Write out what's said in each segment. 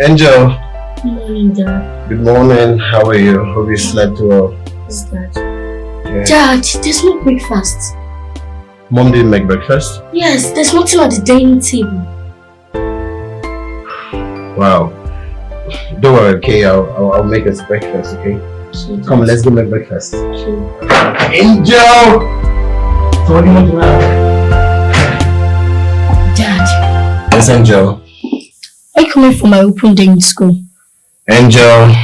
Angel. Good morning, Dad. Good morning. How are you? Hope you slept well. Yes, Dad. Yeah. Dad, there's no breakfast. Mom didn't make breakfast? Yes, there's nothing at the dining table. Wow. Don't worry, okay? I'll make us breakfast, okay? Okay, come, let's go make breakfast. Okay. Angel! So what do you want to have? Dad. Yes, Angel. Are you coming for my open day in school? Angel,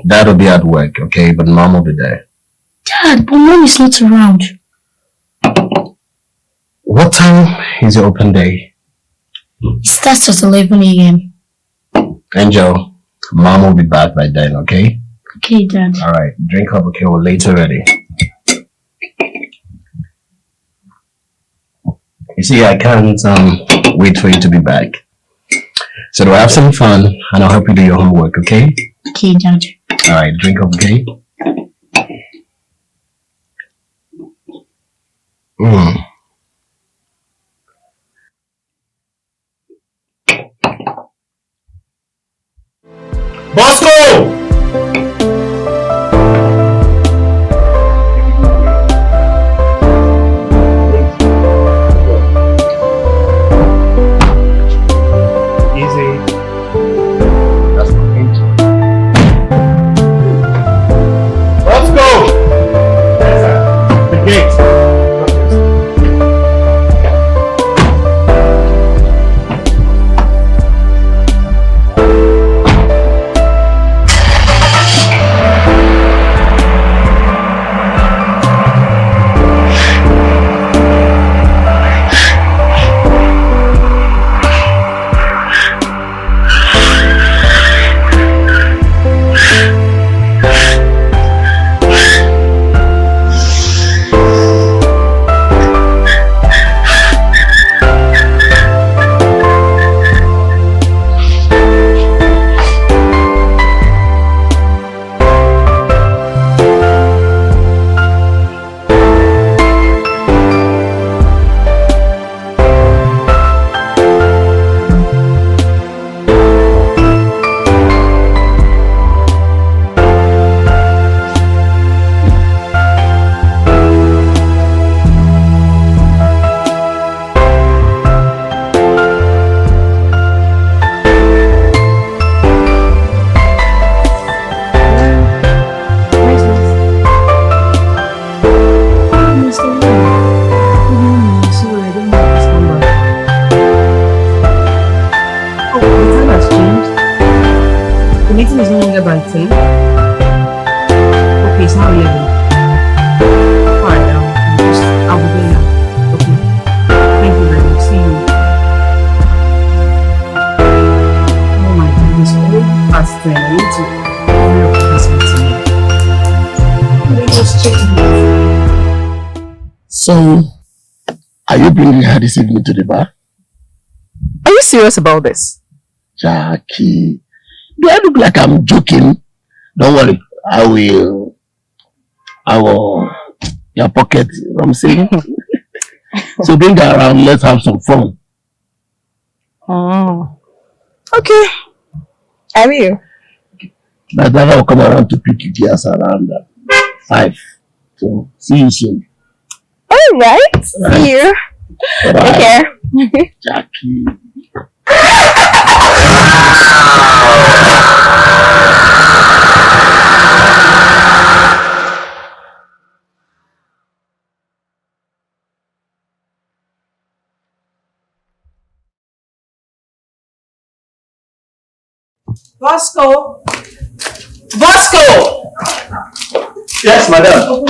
Dad will be at work, okay? But Mom will be there. Dad, but Mom is not around. What time is your open day? It starts at 11 a.m. Angel, Mom will be back by then, okay? Okay, Dad. Alright, drink up, okay? We're late already. You see, I can't wait for you to be back. So do I have some fun and I'll help you do your homework, okay? Okay, Dad. Alright, drink up, okay? Bosco! So, are you bringing her this evening to the bar? Are you serious about this? Jackie, do I look like I'm joking? Don't worry, I will your pocket, you know what I'm saying? So bring her around, let's have some fun. Oh, okay. I will. My brother will come around to pick you girls around 5. So, see you soon. Alright, see you. Take care. Jackie. Bosco! Bosco! Yes, madam.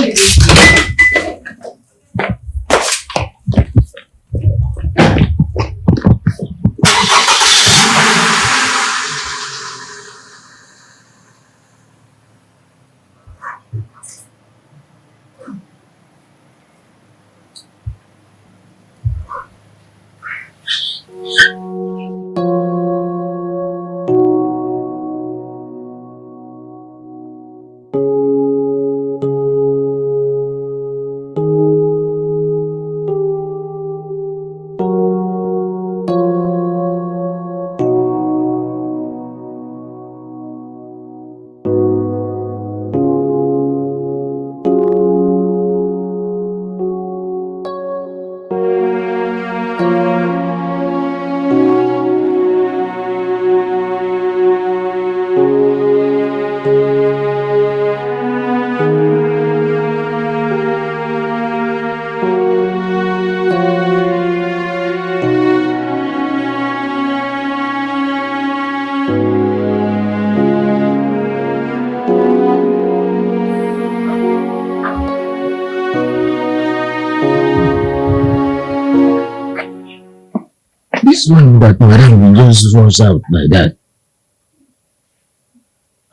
this one that Madam just runs out like that.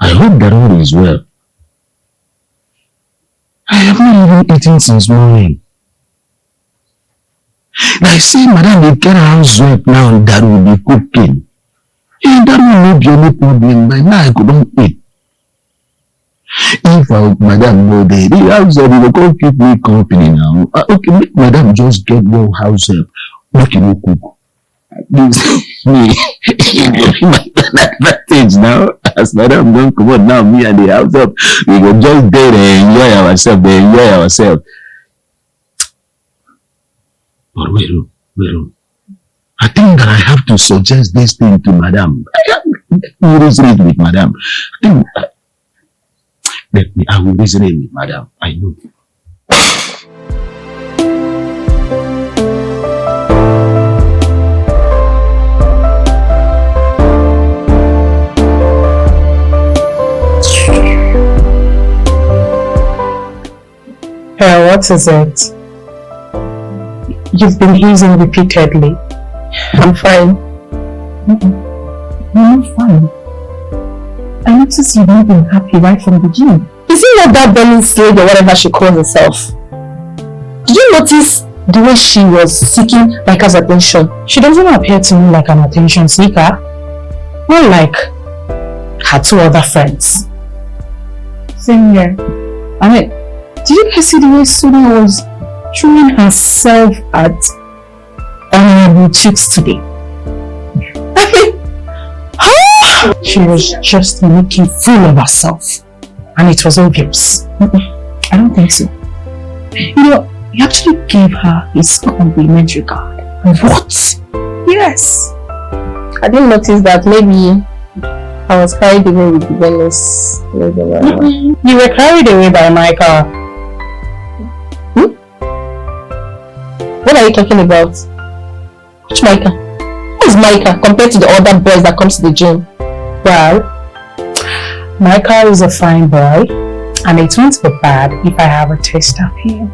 I hope that all is well. I have not even eaten since morning. I see Madam will get a housework now that will be cooking. And that will not be any problem. By now I couldn't eat. If Madam know the housework will go keep me company now. Okay, make Madam just get one housework. Make it no cook. This me advantage now. As Madam don't come on now, me and the housework, we go just there and enjoy ourselves. But wait. I think that I have to suggest this thing to Madam. I will reason it with Madam. I will reason it with Madam. I know. What is it? You've been using repeatedly. I'm fine. You're not fine. I noticed you've not been happy right from the beginning. Is it not that burning slave or whatever she calls herself? Did you notice the way she was seeking Micah's attention? She doesn't appear to me like an attention seeker. Not like her two other friends. Same here. I mean, did you guys see the way Suna was throwing herself at honorable chicks today? She was just making fool of herself, and it was obvious. I don't think so. You know, he actually gave her his complimentary card. What? Yes. I didn't notice that. Maybe I was carried away with the Venice. You were carried away by Micah. What are you talking about? Which Micah? Who is Micah compared to the other boys that comes to the gym? Well, Micah is a fine boy, and it won't be bad if I have a taste of him.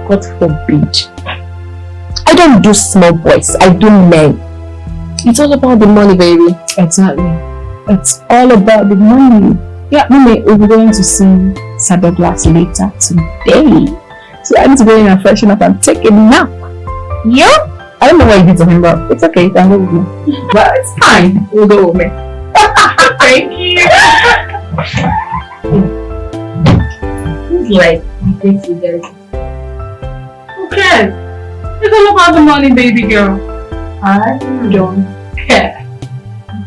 God forbid. I don't do small boys, I do men. It's all about the money, baby. Exactly. It's all about the money. Yeah, Mommy, we'll be going to see Sir Douglas later today. So I need to go in and freshen up and take a nap. Yeah? I don't know what you did to him, but it's okay, you can go with me. But it's fine. We'll go with me. Thank you. It's like, he thinks you guys. Okay. It's all about the money, baby girl. Alright, you don't care.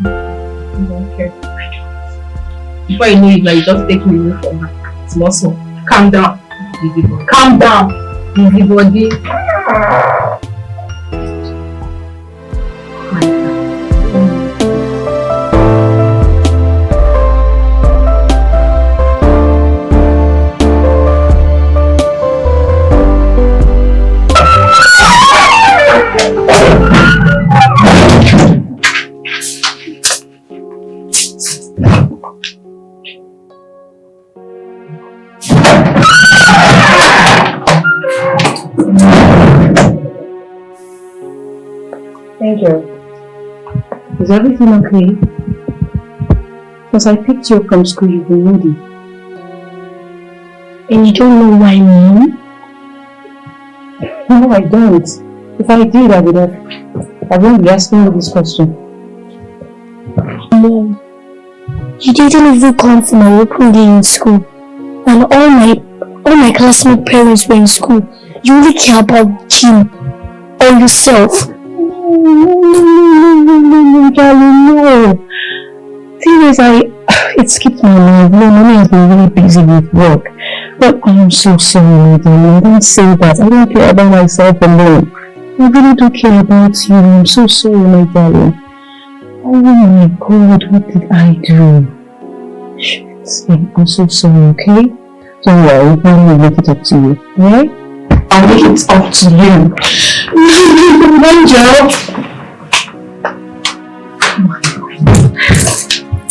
You don't care. Before you know it, like, just take me away from her. It's muscle. Calm down. Easy body. Calm down. Easy body. Thank you. Is everything okay? Because I picked you up from school, you've been moody. And you don't know why, Mom? No, I don't. If I did, I wouldn't be asking you this question. Mom, you didn't even come for my open day in school. And all my classmate parents were in school. You only care about Jim or yourself. No, darling, no. Thing is, it skipped my mind. No, Mommy has been really busy with work. But I am so sorry, my darling. Don't say that. I don't care about myself alone. I really do care about you. I'm so sorry, my darling. Oh my God, what did I do? Shit, I'm so sorry, okay? Don't worry, I will make it up to you, alright? I'll make it up to you. Angel!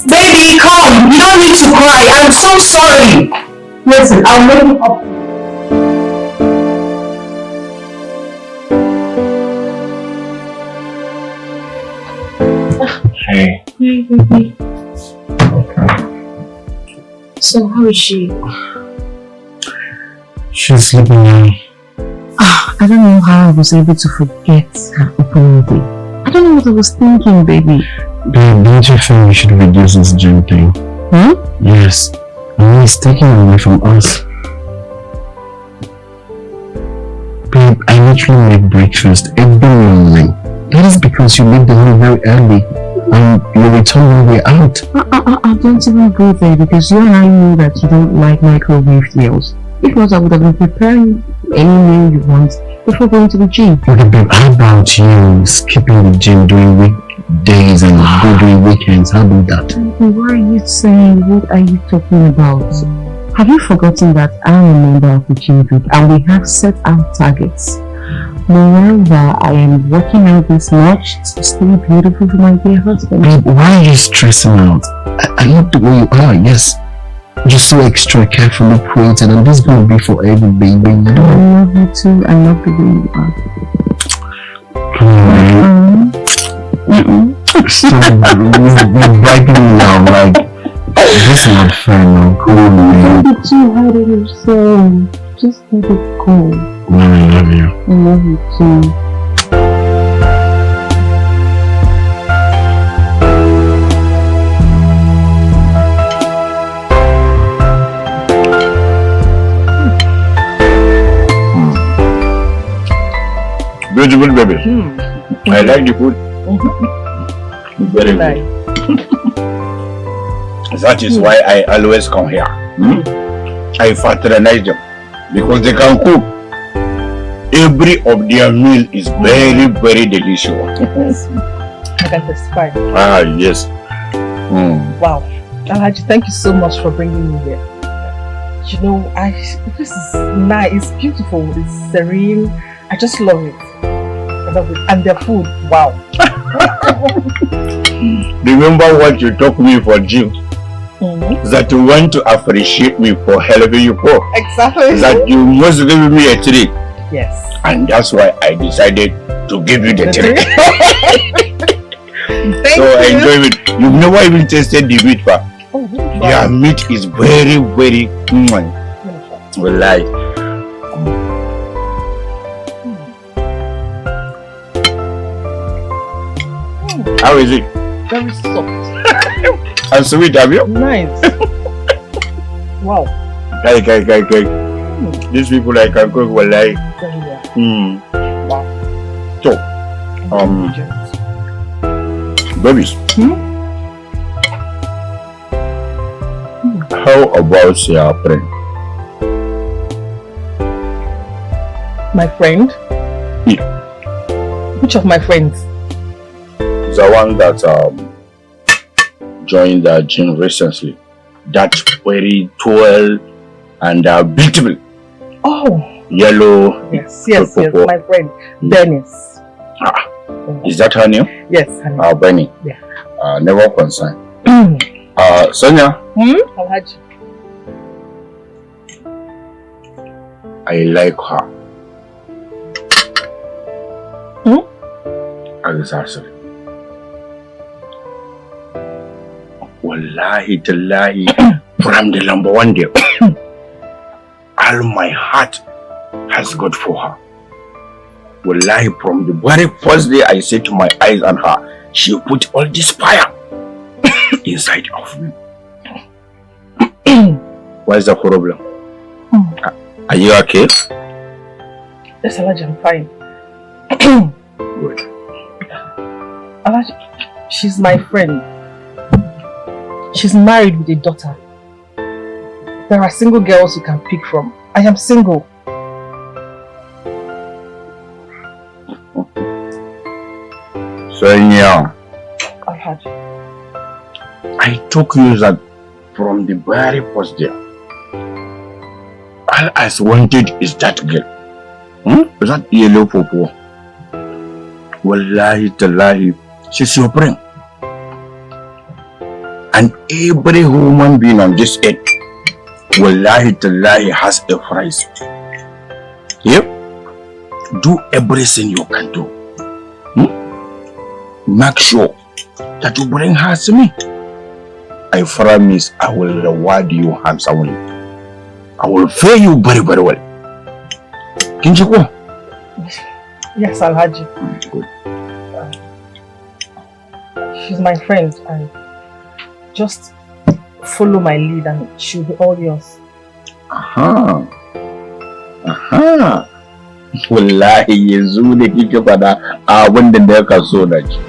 Baby, come! You don't need to cry. I'm so sorry. Listen, I'll make it up. Hi, baby. So, how is she? She's sleeping now. I don't know how I was able to forget her opening day. I don't know what I was thinking, baby. Babe, don't you think we should reduce this gym thing? Yes. I mean, it's taking away from us. Babe, I literally make breakfast every morning. That is because you leave the home very early and you return when we're out. Don't even go there because you and I know that you don't like microwave meals. If not, I would have been preparing any meal you want before going to the gym. Okay, babe, how about you skipping the gym during weekdays and go during weekends? How about that? What are you saying? What are you talking about? Have you forgotten that I'm a member of the gym group and we have set our targets? Moreover, I am working out this much to stay beautiful for my dear husband. Babe, why are you stressing out? I love the way you are, yes. You're so extra carefully created and this is going to be forever, baby. I love you too. I love the way you are. So, you're writing me now, like, this is not fair now. Come on, man. Don't be too hard on yourself. Just let it go. I love you. I love you too. Beautiful baby. I like the food. Very Nice. good. That is why I always come here. I fraternize them because they can cook. Every of their meal is very, very delicious. I can testify. Ah, yes. Wow. Alhaji, thank you so much for bringing me here. You know, this is nice, it's beautiful, it's serene. I just love it. I love it. And their food, wow. Remember what you told me for gym? That you want to appreciate me for helping you grow. Exactly. That you must give me a treat. Yes. And that's why I decided to give you the treat. Thank So I you. enjoy it. You've never even tasted the meat, but Oh, really? their meat is very, very well like. How is it? Very soft. And sweet, have you? Nice. Wow. Like. These people I can cook well like. Very well. Wow. So, babies. How about your friend? My friend? Yeah. Which of my friends? The one that joined the gym recently. That very tall and beautiful. Oh. Yellow. Yes, my friend. Dennis. Is that her name? Yes, her name. Benny. Yeah. Never concerned. Sonia. Alhaji. I like her. Exactly. Wallahi tallahi, from the number one day, all my heart has got for her. Wallahi, from the very first day I set my eyes on her, she put all this fire inside of me. What is the problem? Are you okay? Yes, Alhaji, I'm fine. Good. Alhaji, she's my friend. She's married with a daughter. There are single girls you can pick from. I am single. Sonia, Alhaji. I told you that from the very first day. All I wanted is that girl. That yellow popo. Wallahi tallahi, she's your friend. And every human being on this earth, wallahi tallahi, has a price. Yep. Do everything you can do. Make sure that you bring her to me. I promise I will reward you handsomely. I will pay you very, very well. Kenechukwu? Yes, Alhaji. Good. She's my friend, and just follow my lead and she'll be all yours. Aha. Wallahi yanzu da kike fada abin da ya kaso da ki.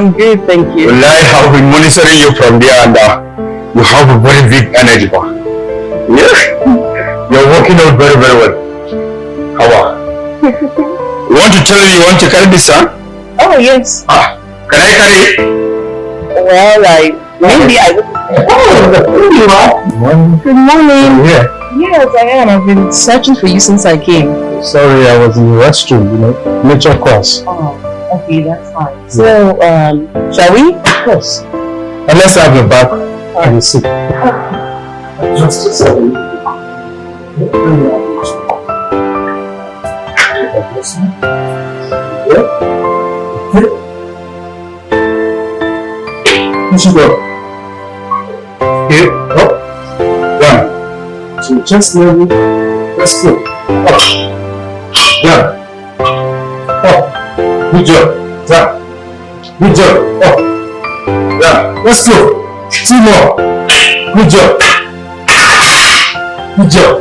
I'm good, thank you. Well, I have been monitoring you from there and you have a very big energy. Yeah, you're working out very, very well. How are you? Want to tell me you want to carry this, huh? Oh, yes. Can I carry it? Well, maybe I will. Oh, Good morning. yeah. Yes, I am. I've been searching for you since I came. Sorry, I was in the restroom, nature course. Oh, okay, that's fine. So, shall we? Of course. And let's have your back and sit. Just a second. You should go. Okay, up, down. So just level. Let's go. Up, down, up. Good job. Down. Good job. Up, down. Let's go. 2 more. Good job. Good job.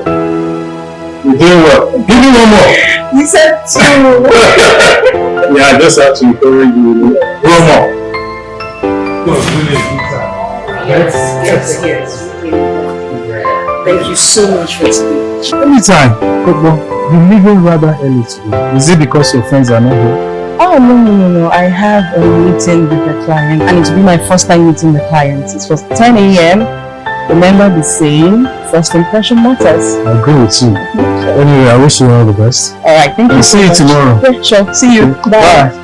You're doing well. Give me 1 more. You said 2. Yeah, I just have to encourage you. 1 more. Yes. Thank you so much for today. Anytime. But you're leaving rather early today. Is it because your friends are not here? Oh, no. I have a meeting with the client and it will be my first time meeting the client. It was 10 a.m. Remember the saying, first impression matters. I agree with you. Anyway, I wish you all the best. Alright, thank you. I'll see you tomorrow. Yeah, sure. See you. Bye.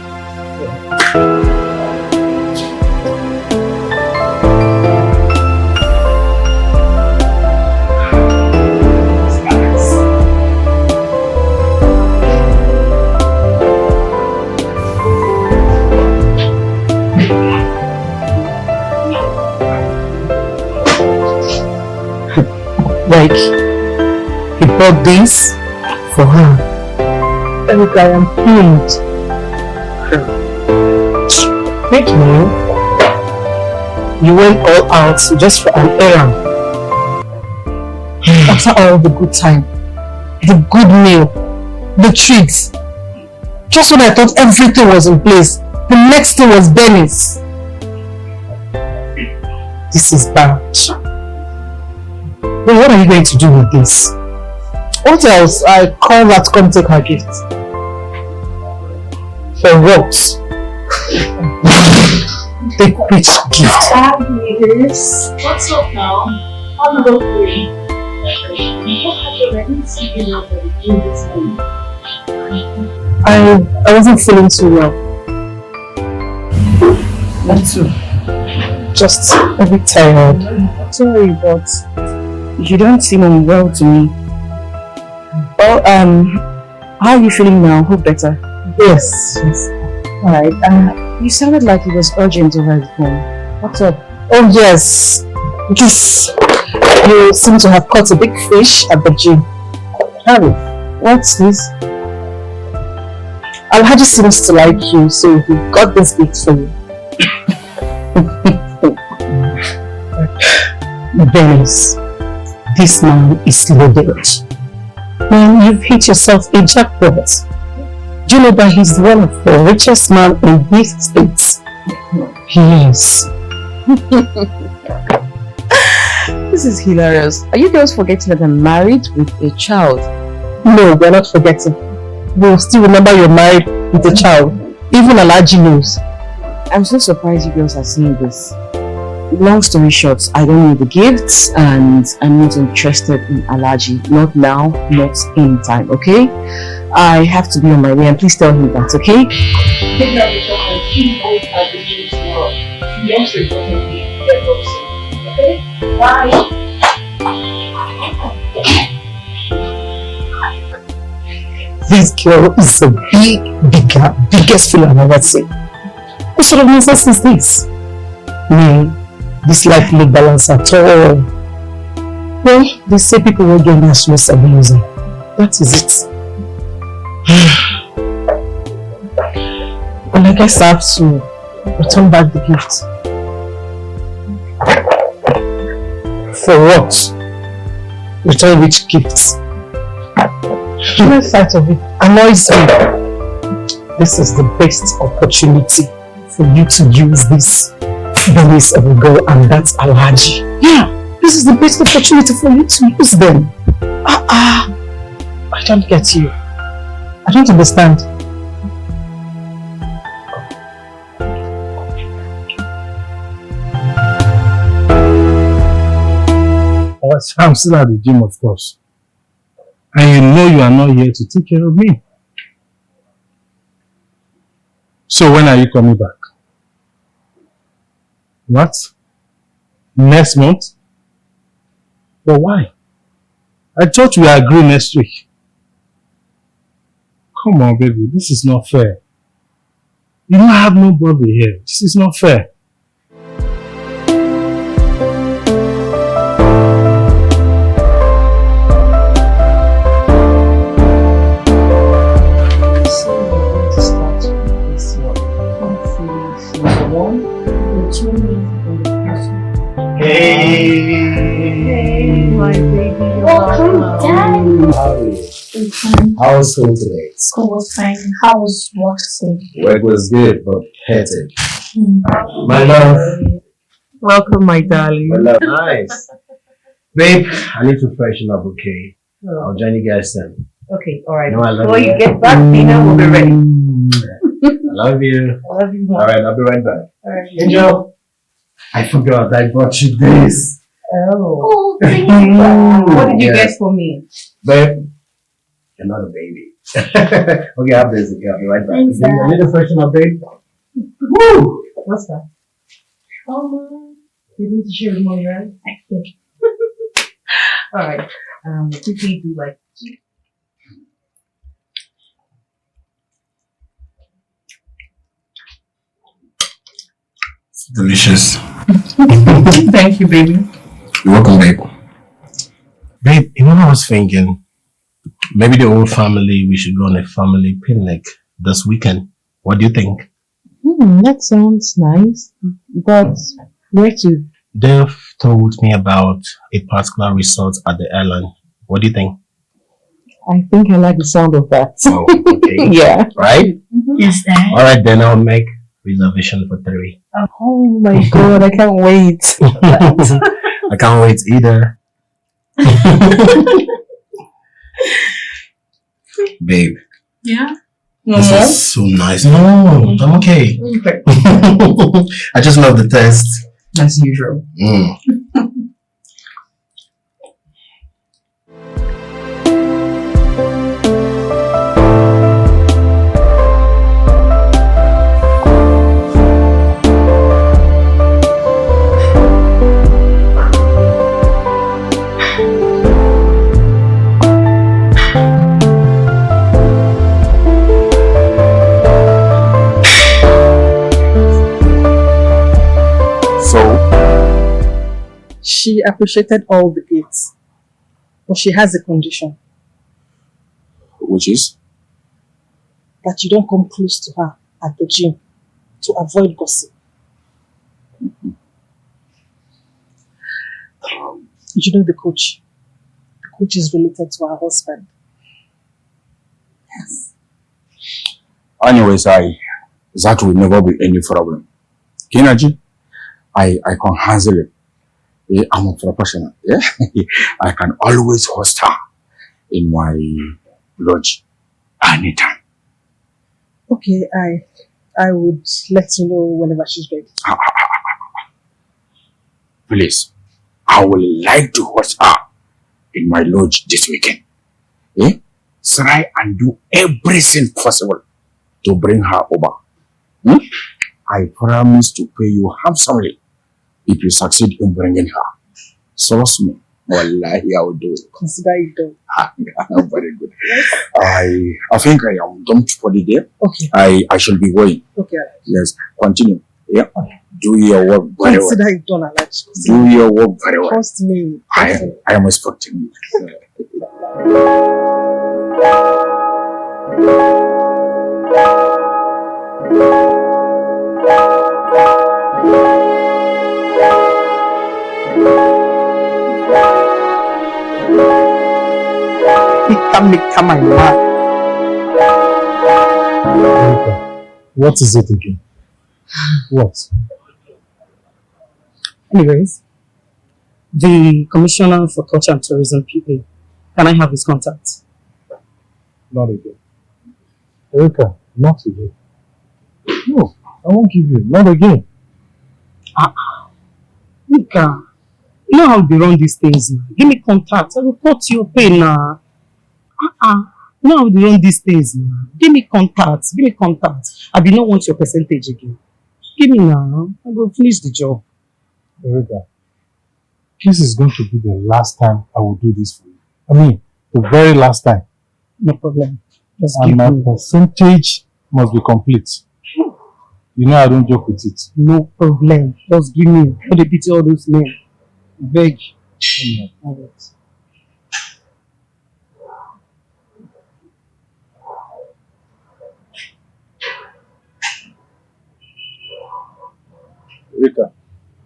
Like, he bought this for her. Look, I am pained. Thank you. You went all out just for an errand. After all the good time, the good meal, the treats. Just when I thought everything was in place, the next thing was Benny's. This is bad. Well, what are you going to do with this? What else? I call her to come take her gift. For what? Take which gift? Yes. What's up now? I'm not free. I wasn't feeling too well. Me too. Just a bit tired. Sorry, but you don't seem unwell to me. Well, how are you feeling now? Hope better. Yes. Alright, you sounded like it was urgent over the phone. What's up? Oh yes. This, you seem to have caught a big fish at the gym. Harry, what's this? Alhaji seems to like you, so he got this gift for you. Dennis, this man is loaded. Man, you've hit yourself a jackpot. Do you know that he's one of the richest men in this state? He is. This is hilarious. Are you girls forgetting that I'm married with a child? No, we're not forgetting. We'll still remember you're married with a child. Even Alhaji knows. I'm so surprised you girls are seeing this. Long story short, I don't need the gifts and I'm not interested in Alhaji. Not now, not anytime, okay? I have to be on my way and please tell him that, okay? Bye. This girl is the biggest fool I've ever seen. What sort of nonsense is this? Me, this life no balance at all. Well, they say people will get their stress abusing. That is it. And I guess I have to return back the gift. For what? Return which gift? The sight of it annoys me. This is the best opportunity for you to use this berries of a girl and that's Alhaji. Yeah, this is the best opportunity for you to use them. I don't get you. I don't understand. I'm still at the gym, of course. And you know you are not here to take care of me. So when are you coming back? What? Next month? But why? I thought we agreed next week. Come on, baby. This is not fair. You don't have nobody here. This is not fair. Hey, my baby. Welcome, Dad. How are you? How was school today? School was fine. How was work today? Work was good, but hectic. My love. Welcome, my darling. My love. Nice. Babe, I need to freshen up, okay? I'll join you guys then. Okay, alright. No, I love Before you. you get back, dinner will be ready. I love you. I love you more. Alright, I'll be right back. Alright. Angel, I forgot I bought you this. Oh. Oh, thank you. What did you Yeah. get for me? Babe, you're not a baby. Okay, I'll be right back. Thanks, I need to freshen up, babe. Woo! What's that? Oh, you need to share with mommy, right? I think. Alright. Quickly do like. Delicious. Thank you, baby. You're welcome, babe. Babe, you know what I was thinking? Maybe the whole family, we should go on a family picnic this weekend. What do you think? That sounds nice. But where to? They've told me about a particular resort at the island. What do you think? I think I like the sound of that. Oh, okay. Yeah. Right? Yes, Dad. Alright, then I'll make reservation for 3. Oh my god, I can't wait. I can't wait either. Babe, Yeah? this is so nice. No, I'm okay. Okay. I just love the taste. As usual. She appreciated all the gifts, but she has a condition Which is? that you don't come close to her at the gym to avoid gossip. You know the coach. The coach is related to her husband. Yes. Anyways, that will never be any problem. Kinaji, I can handle it. Yeah, I'm a professional. Yeah, I can always host her in my lodge anytime. Okay, I would let you know whenever she's ready. Please, I would like to host her in my lodge this weekend. Yeah, try and do everything possible to bring her over. I promise to pay you handsomely if you succeed in bringing her. So me. Wallahi, I will do it. Consider it done. Very good. I think I am done for the day. Okay. I shall be going. Okay. Yes, continue. Yeah. Do your work very well. Consider it done, Alhaji. Do your work very well. Trust me. I am expecting you. Come on, man. What is it again? What? Anyways, the Commissioner for Culture and Tourism, PA, can I have his contact? Not again. Erika, not again. No, I won't give you. Not again. Erika, you know how they run these things now. Give me contact. I will report your pay now. You know how they run these things now. Give me contact. Give me contact. I do not want your percentage again. Give me now. I will finish the job. Erika, this is going to be the last time I will do this for you. I mean, the very last time. No problem. Just And give my me. percentage must be complete. You know I don't joke with it. No problem. Just give me. How they pity all those men. Beg. Alright. Erika,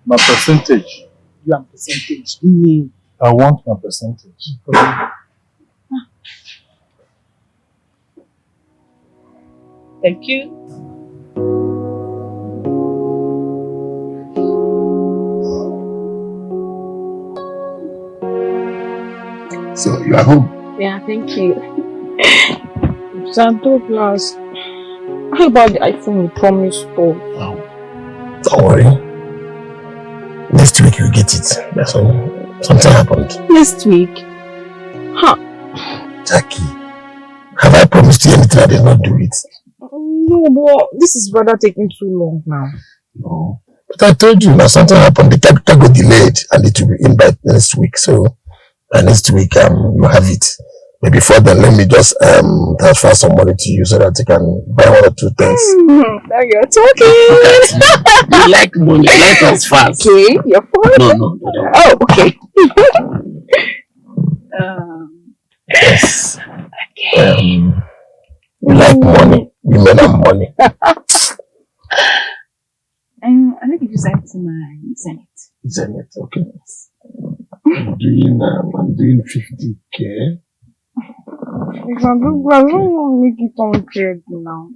my percentage. You have percentage. Give me. I want my percentage. Thank you. So you are home. Yeah, thank you. St. Douglas, how about the iPhone you promised for? Don't worry. Next week you get it. That's all. Something happened. Next week? Huh? Jackie, have I promised you anything I did not do it? No, but this is rather taking too long now. No. But I told you now something happened. The tag got delayed and it will be in by next week. So by next week you have it. But before then, let me just transfer some money to you so that you can buy one or two things. Now you're talking. You like money, you like us fast. Okay, you're fine. No. Oh, okay. Yes. Okay. You like money. Women and money. I think you just sent to my Zenith. Zenith, okay. I'm doing 50K. If I don't want to make it 100 now.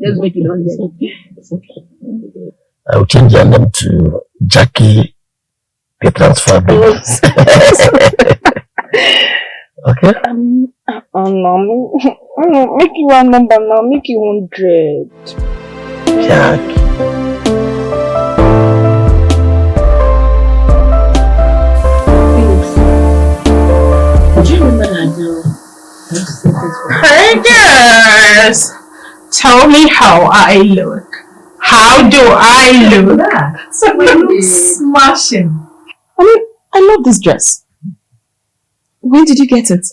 Just make it 100. It's okay. I will change your name to Jackie the Transfer Baby. Okay? No, make it one number now, make it 100. Jackie. Do you remember that girl? Hey girls! Tell me how I look. How do I look? So you look smashing. I love this dress. When did you get it?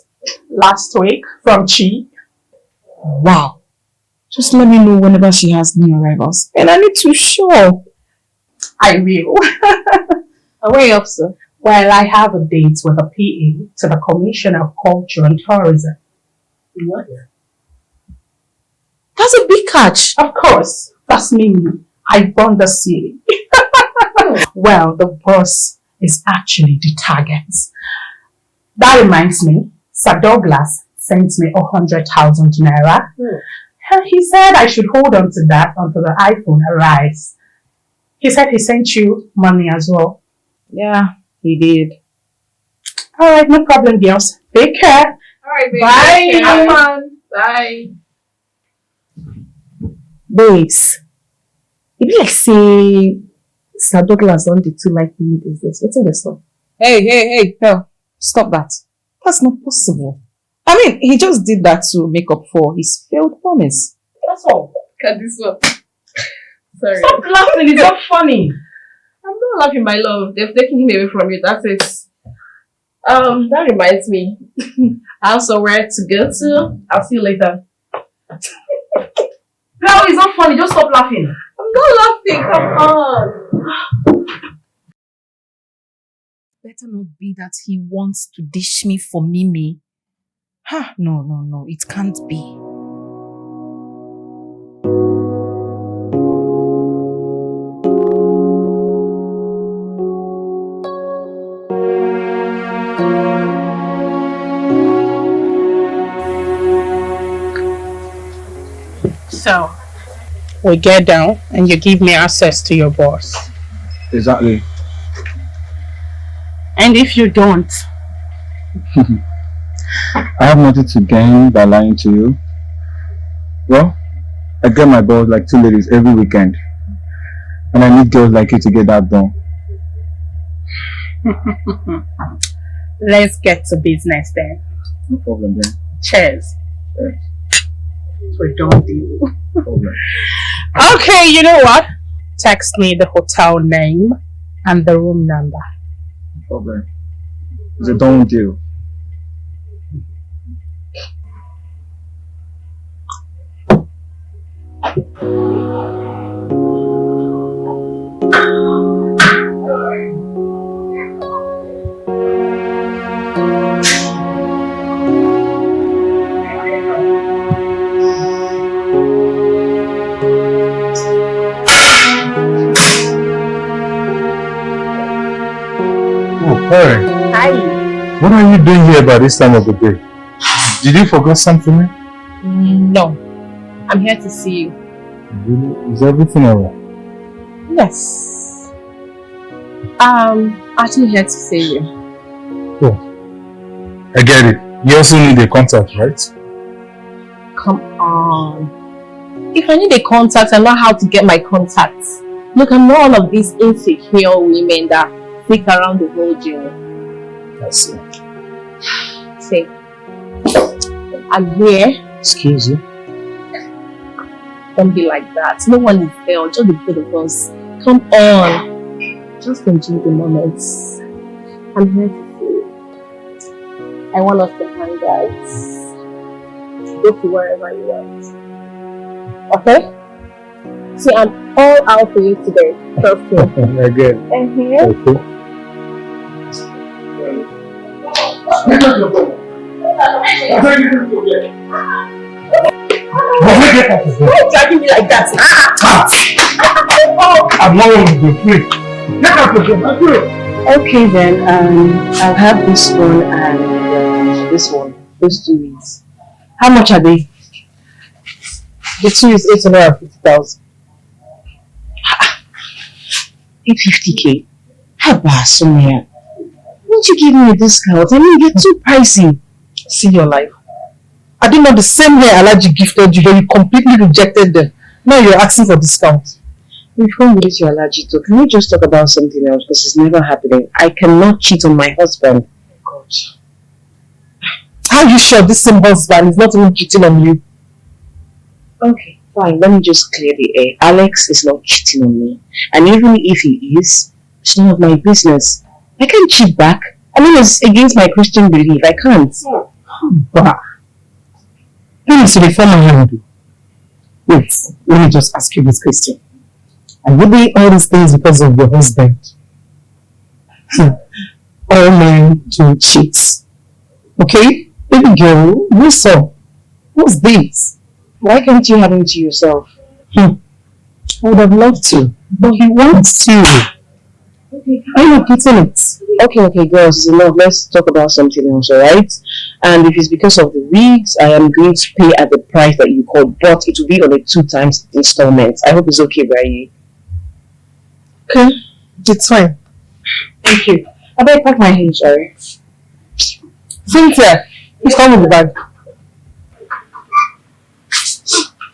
Last week from Chi. Wow. Just let me know whenever she has new arrivals. And I need to show. I will. Away up, sir. Well, I have a date with the PA to the Commissioner of Culture and Tourism. What? That's a big catch. Of course, that's me. I run the city. Well, the boss is actually the target. That reminds me, Sir Douglas sent me 100,000 naira. And he said I should hold on to that until the iPhone arrives. He said he sent you money as well. Yeah, he did. Alright, no problem, girls. Take care. Alright, baby. Bye. Have fun. Bye. Babes, it be like say Sir Douglas don't do too like me these days. What's in the stuff? Hey, no, stop that. That's not possible. I mean, he just did that to make up for his failed promise. That's all. Look at this one. Sorry. Stop laughing, it's not funny. I'm not laughing, my love. They've taken him away from you. That's it. That reminds me. I have somewhere to go to. I'll see you later. No, it's not funny, just stop laughing. I'm not laughing. Come on. Better not be that he wants to dish me for Mimi. No, it can't be. So, We get down and you give me access to your boss. Exactly. And if you don't, I have nothing to gain by lying to you. Well, I get my boss like 2 ladies every weekend. And I need girls like you to get that done. let's get to business then. No problem then. Cheers. Yes. We don't deal. No problem. Okay, you know what? Text me the hotel name and the room number. No problem. It's a done deal. Hey, Hi. what are you doing here by this time of the day? Did you forget something? No. I'm here to see you. Really? Is everything alright? Yes. Actually here to see you. Oh, I get it. You also need a contact, right? Come on. If I need a contact, I know how to get my contacts. Look, I'm not one of these insecure women that fake around the whole journey. I see. See, I'm here. Excuse you? Don't be like that. No one is there. Just the two of us. Come on. Just enjoy the moments. I'm here to see you. I want us to hang out. Go to wherever you want. Okay? See, I'm all out for you today. Trust me. I get it. Okay. Why are you dragging me like that? I'm not going to be free. Okay then, I'll have this one and this one. Those 2 weeks. How much are they? The two is 850,000. 850k. How about Sonia? Won't you give me a discount? I mean, you're too pricey. See your life. I did not the same hair Alaji gifted you, but you completely rejected them. Now you're asking for discount. We've come with your allergy talk. Can we just talk about something else? Because it's never happening. I cannot cheat on my husband. God. How are you sure this same husband is not even cheating on you? Okay, fine. Let me just clear the air. Alex is not cheating on me. And even if he is, it's none of my business. I can't cheat back. I mean, it's against my Christian belief. I can't. Bah. Who is to reform my hand? Wait, let me just ask you this question. Are you doing all these things because of your husband? All men do cheat. Okay? Baby girl, what's up? What's this? Why can't you have him to yourself? I would have loved to, but he wants to. Okay. I'm not getting it. Okay, girls, it's enough. Let's talk about something else, alright? And if it's because of the wigs, I am going to pay at the price that you called, but it will be on a 2 times installment. I hope it's okay, Brian. Okay, it's fine. Thank you. I better pack my hair, sorry. Cynthia, please come with the bag.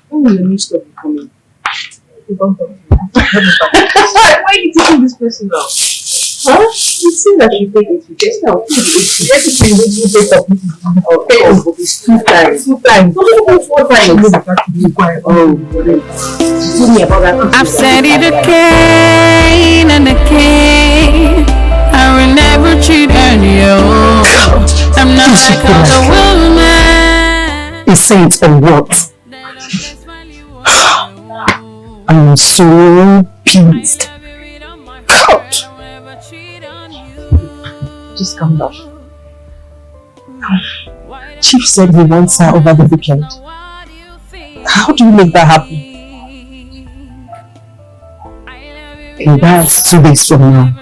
When will you stop coming? Why are you taking this person out? Huh? You see that you pay it. Just now, everything you pay for okay, it's 2 times. 2 times. 4 times. Oh, tell me about that. I've said it again and again. I will never cheat on you. I'm not like other women. A saint or what? I'm so pleased. God. Just calm down. Chief said he wants her over the weekend. How do you make that happen? And that's 2 days from now.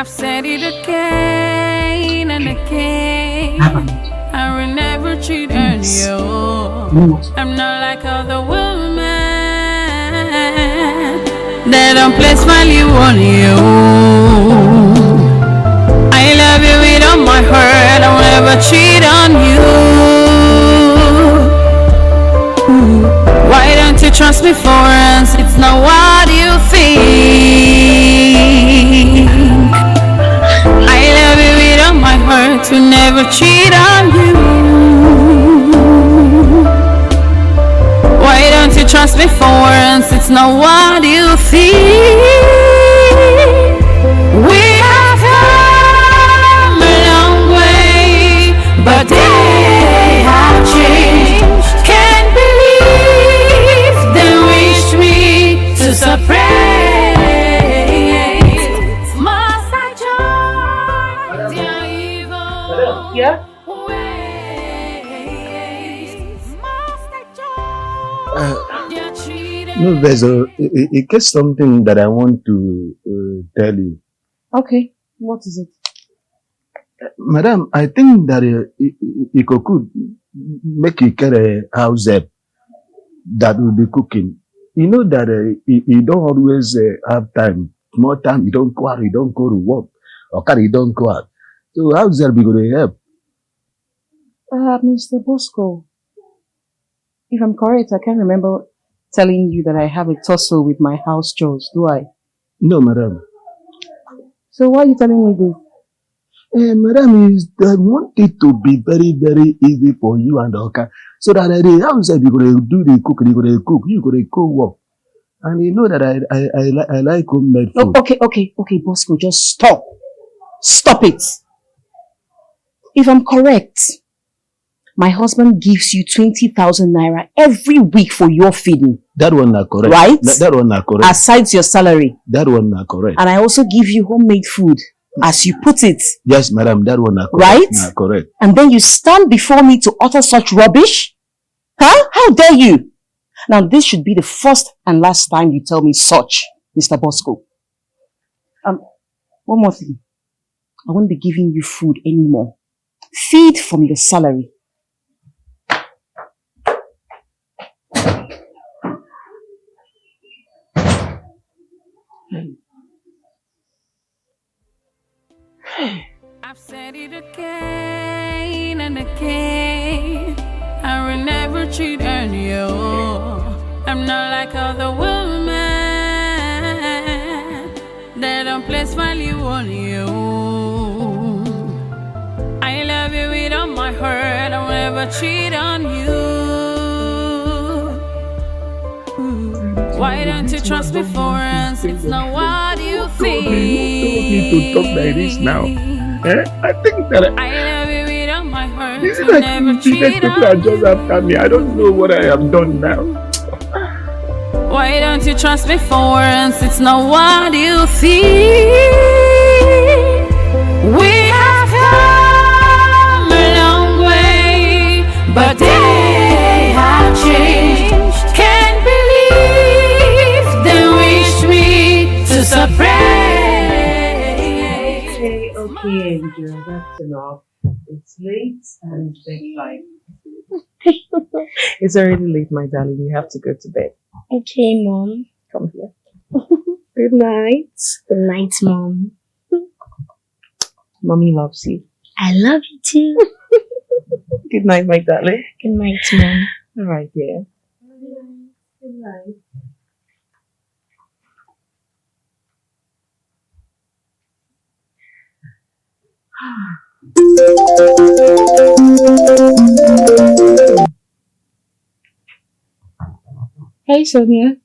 I've said it again and again. I will never cheat on you. I'm not like other women. They don't place value on you. I love you with all my heart. I will never cheat on you. Why don't you trust me for once? It's not what you think. I love you with all my heart. To never cheat on you. Why don't you trust me for once? It's not what you think. We have come a long way, but they have changed. Can't believe they wished me to separate. Must I join their evil Yeah? ways? Must I join their cheating? No, there's a case something that I want to tell you. Okay, what is it? Madam, I think that you could make you get a house help that will be cooking. You know that you don't always have time. More time, you don't go out, you don't go to work. Or you don't go out. So house help be going to help. Mr. Bosco, if I'm correct, I can't remember telling you that I have a tussle with my house chores, do I? No, madam. So why are you telling me this? Madam, I want it to be very, very easy for you and Oka. So that the house help, you're going to do the cooking, you're going to cook, you're going to go work. And you know that I like homemade food. Okay, Bosco, just stop. Stop it. If I'm correct, my husband gives you 20,000 naira every week for your feeding. That one not correct. Right? That one not correct. Aside your salary. That one not correct. And I also give you homemade food, as you put it. Yes, madam, that one not correct. Right? Not correct. And then you stand before me to utter such rubbish? Huh? How dare you? Now this should be the first and last time you tell me such, Mr. Bosco. One more thing. I won't be giving you food anymore. Feed from your salary. I've said it again and again. I will never cheat on you. I'm not like other women. They don't place value on you. I love you with all my heart. I will never cheat on you. Why don't you trust me for once? It's not what you think. You don't need to talk like this now. I think that I love you with all my heart. this is To like never these cheat people are on just after me. I don't know what I have done now. Why don't you trust me for once? It's not what you think. We have come a long way, but they have changed. Can't believe they wished me to separate. Okay, Angel, that's enough. It's late and it's bedtime. It's already late, my darling. You have to go to bed. Okay, Mom. Come here. Good night. Good night, Mom. Mommy loves you. I love you too. Good night, my darling. Good night, Mom. All right, dear. Good night. Hey, Sonia.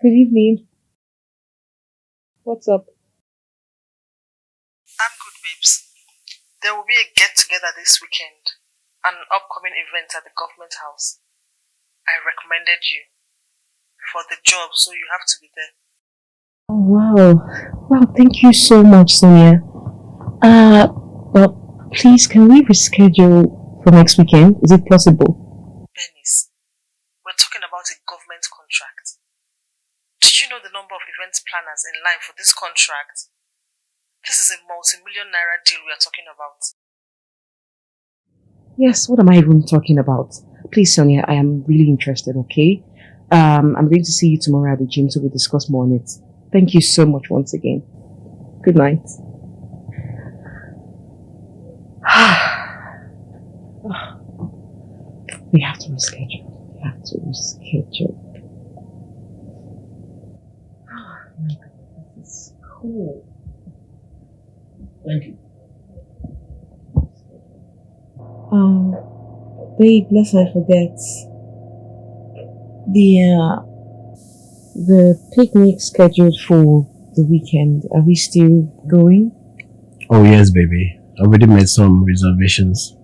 Good evening. What's up? I'm good, babes. There will be a get-together this weekend, an upcoming event at the government house. I recommended you for the job, so you have to be there. Oh, wow. Wow, thank you so much, Sonia. Well, please, can we reschedule for next weekend? Is it possible? Bernice, we're talking about a government contract. Did you know the number of event planners in line for this contract? This is a multi-million naira deal we are talking about. Yes, what am I even talking about? Please, Sonia, I am really interested, okay? I'm going to see you tomorrow at the gym so we'll discuss more on it. Thank you so much once again. Good night. We have to reschedule. Oh my God, this is cool. Thank you. Babe, lest I forget. The picnic scheduled for the weekend, are we still going? Oh yes, baby. I already made some reservations.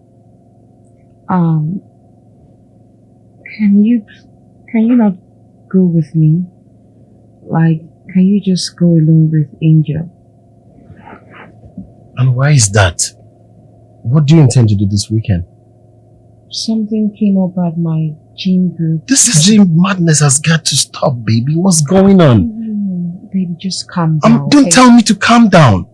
Can you not go with me? Like, can you just go along with Angel? And why is that? What do you intend to do this weekend? Something came up at my gym group. This gym madness has got to stop, baby. What's going on? Baby, just calm down. Don't tell me to calm down.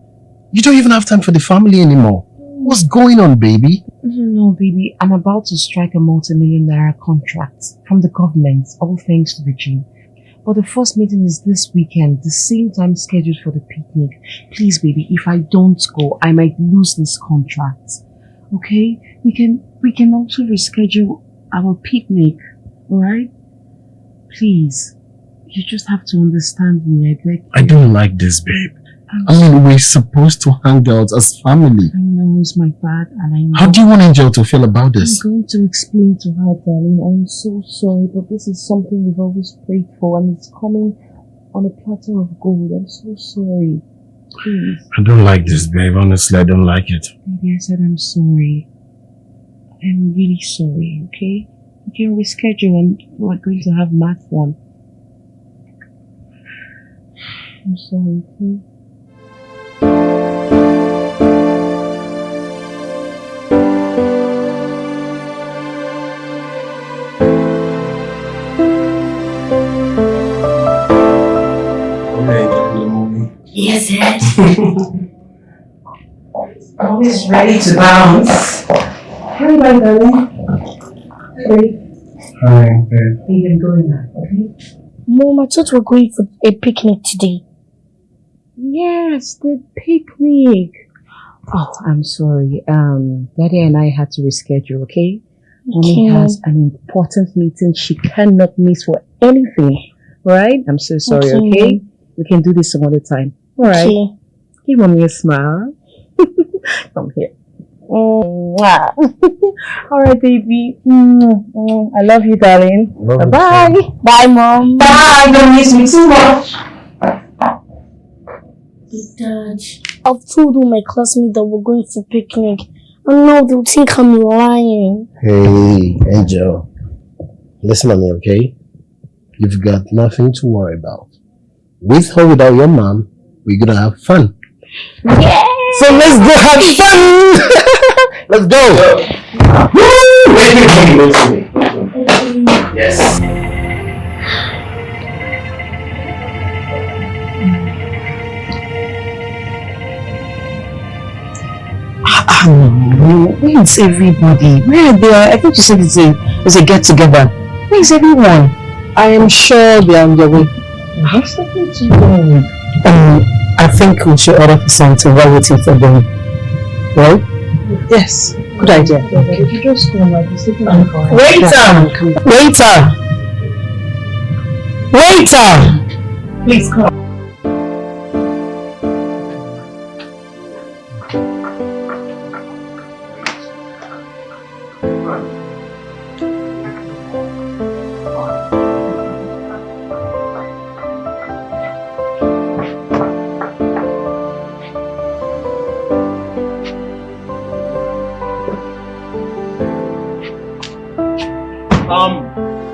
You don't even have time for the family anymore. What's going on, baby? No, baby. I'm about to strike a multi-million naira contract from the government, all thanks to the gym. But the first meeting is this weekend, the same time scheduled for the picnic. Please, baby, if I don't go, I might lose this contract. Okay? We can also reschedule our picnic, alright? Please. You just have to understand me, I beg you. I don't like this, babe. I mean, we're supposed to hang out as family. I know it's my bad, and I know. How do you want Angel to feel about this? I'm going to explain to her, darling. I'm so sorry, but this is something we've always prayed for, and it's coming on a platter of gold. I'm so sorry. Please. I don't like this, babe. Honestly, I don't like it. Baby, I said I'm sorry. I'm really sorry, okay? We can reschedule, and we're going to have math one. I'm sorry, okay? Yes, Ed. Always ready to bounce. Hi, my darling. Hey. Hi, babe. You can go now, okay? Mom, I thought we were going for a picnic today. Yes, the picnic. Oh, I'm sorry. Daddy and I had to reschedule, okay? Mommy has an important meeting she cannot miss for anything. Right? I'm so sorry, okay? We can do this some other time. Alright. Okay. Give Mommy a smile. Come here. Wow. Alright, baby. I love you, darling. Bye-bye. Bye, Mom. Bye. Don't miss me too much. Dad, I've told all my classmates that we're going for picnic. And now they'll think I'm lying. Hey, Angel. Listen to me, okay? You've got nothing to worry about. With or without your mom, we're gonna have fun. Yeah! So let's go have fun! Let's go! Yes. Where is everybody? Where are they? I think you said it's a get-together. Where is everyone? I am sure they are on their way. What's happening to them? I think we should order for something while waiting for them. Right? Yes. Good idea. If you just go like this, Waiter! Please come.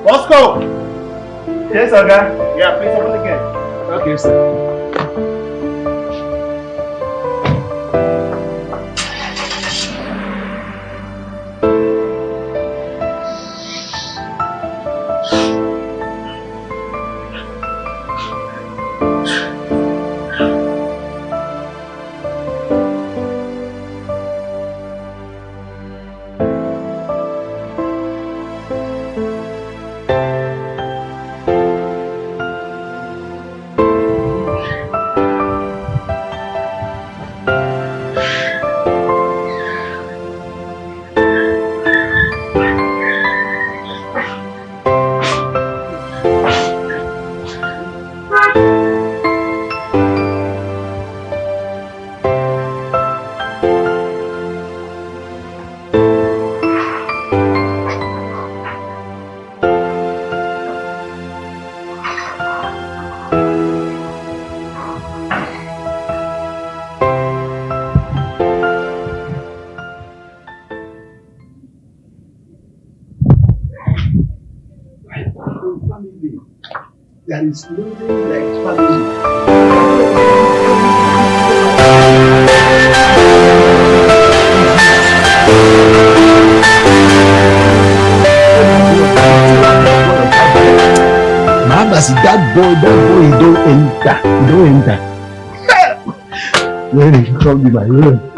Bosco! Yes, Oga. Yeah, please open the gate. Okay, sir. there is nothing like family. Mamas, that boy, he don't enter. When he come to my room.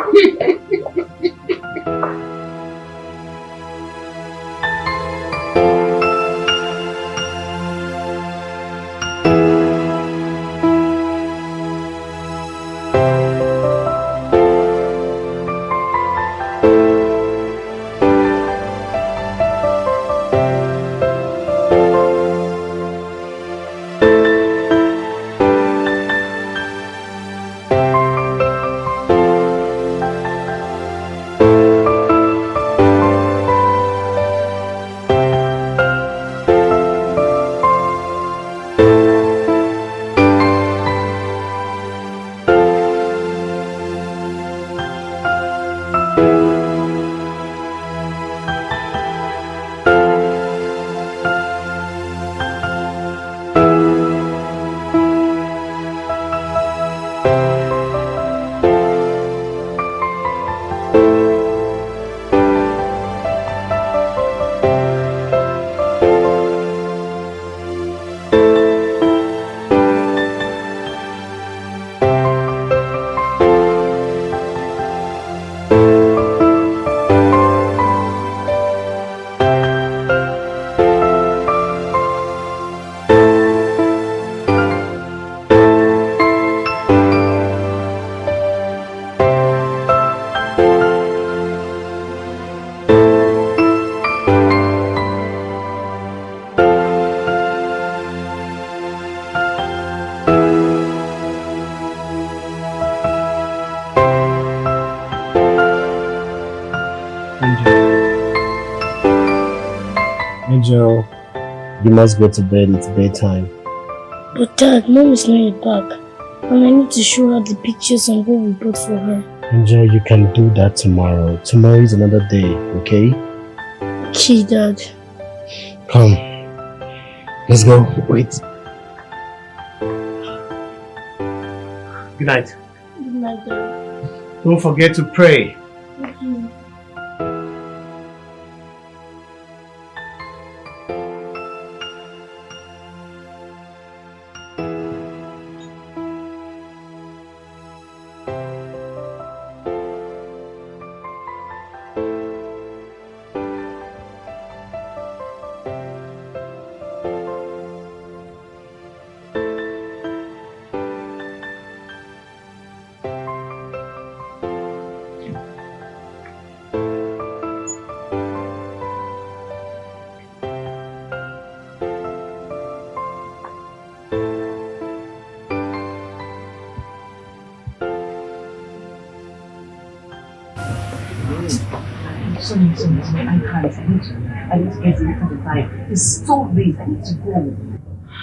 Angel, you must go to bed. It's bedtime. But Dad, Mom is not yet back. And I need to show her the pictures and what we bought for her. Angel, you can do that tomorrow. Tomorrow is another day, okay? Okay, Dad. Come. Let's go. Wait. Good night. Good night, Dad. Don't forget to pray. Thank you. Sorry, I can't. I need to get a little the time. It's so late. I need to go.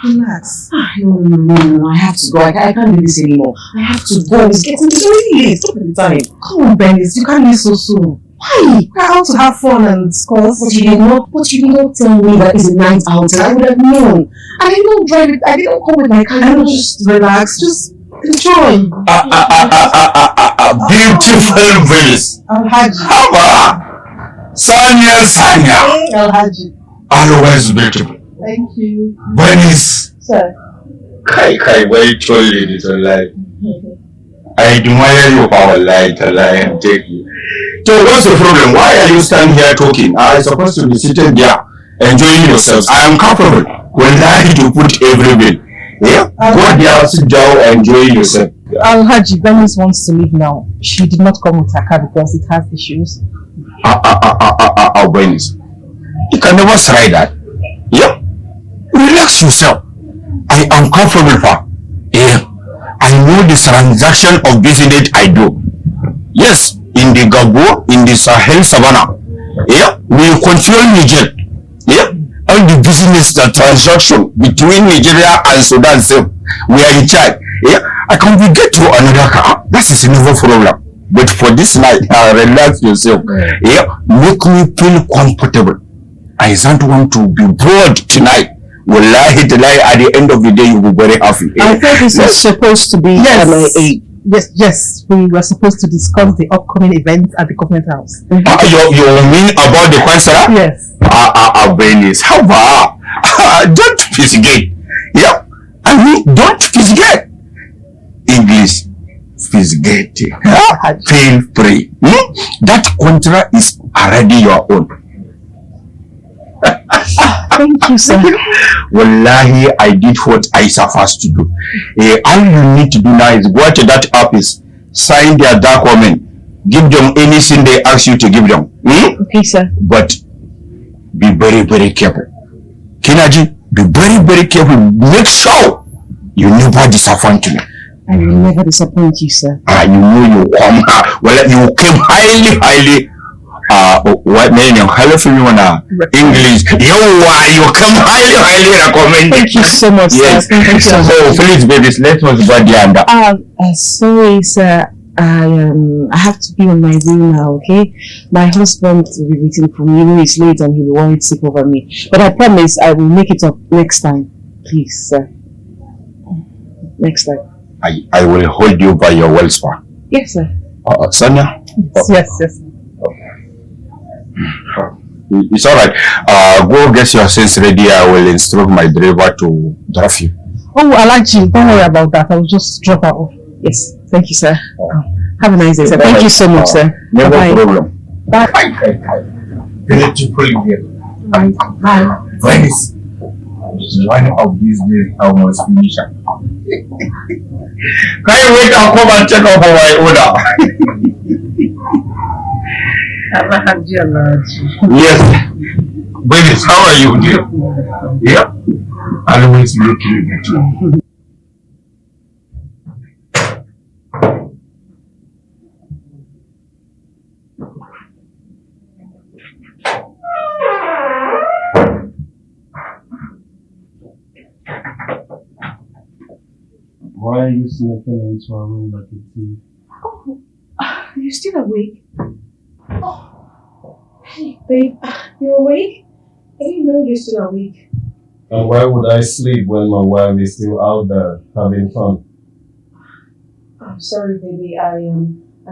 Relax. No. I have to go. I can't do this anymore. I have to go. It's already late. Stop at the time. Come on, Bernice. You can't leave so soon. Why? I want to have fun and discuss. But you did not tell me that it's a night out. I would have known. I did not drive it. I didn't come with my car. I don't just relax. Just enjoy. Beautiful Bernice. Alhaji. Sanya. Alhaji. Always beautiful. Thank you. Bernice. Sir. Kai, why told ladies alive? I admire you for light and take you. So what's the problem? Why are you standing here talking? I am supposed to be sitting there enjoying yourselves. I am comfortable. When I to put everywhere. Yeah? Go there, sit down and enjoy yourself. Alhaji, Bernice wants to leave now. She did not come with her car because it has issues. Bernice. You can never try that. Yeah? Relax yourself. I am comfortable for. Yeah. I know the transaction of business I do. Yes, in the Gabo, in the Sahel Savannah. Yeah, we control Niger. Yeah, all the business, the transaction between Nigeria and Sudan, so we are in charge. Yeah, I can we get to another car. That is another problem. But for this night, relax yourself. Yeah, make me feel comfortable. I don't want to be bored tonight. Wallahi, at the end of the day, you will be very happy. I thought this was supposed to be Yes, we were supposed to discuss the upcoming event at the government house. You mean about the concert? Yes. Venice. How about? Don't fisgate. Yeah. I mean, don't fisgate. English, fisgate. Feel free. That contract is already your own. Thank you, sir. Wallahi, I did what I supposed to do. All you need to do now is go to that office, sign their document, give them anything they ask you to give them. Okay, sir. But be very, very careful. Kinaji, be very, very careful. Make sure you never disappoint me. I will never disappoint you, sir. You know you come. Well, you came highly. What name you English? You come highly recommended. Thank you so much, yes. sir. Thank you so much. Please, babies, let us go there. Sorry, sir. I have to be on my way now, okay? My husband will be waiting for me. You know it's late and he'll be worried sick over me. But I promise I will make it up next time. Please, sir. Next time. I will hold you by your welfare. Yes, sir. Sonia? Yes. It's alright. Go get your things ready. I will instruct my driver to drive you. Oh, Alaji, don't worry about that. I will just drop her off. Yes. Thank you, sir. Have a nice day, sir. Thank you so much, sir. Never problem. Bye. Beautiful girl. Venice. One of these days I must finish her. Can you wait and come and check up on my order? Yes. Babies, how are you, dear? Yeah? Always looking at you. Why are you sneaking into our room like a thief? Oh, are you still awake? Oh, hey, babe, you awake? I didn't know you're still awake. And why would I sleep when my wife is still out there having fun? I'm sorry, baby. I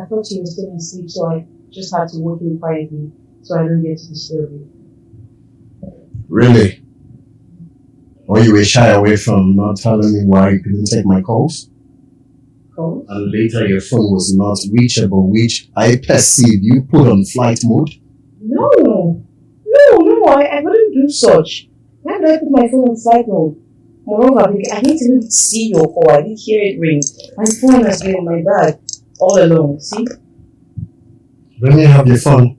thought you were still asleep, so I just had to wake you quietly so I don't get to disturb you. Really? Or you were shy away from not telling me why you couldn't take my calls? Calls? And later your phone was not reachable, which I perceive you put on flight mode? No, I wouldn't do such. Why did I put my phone on flight mode? Moreover, I didn't even see your call. I didn't hear it ring. My phone has been in my bag all along, see? Let me have your phone.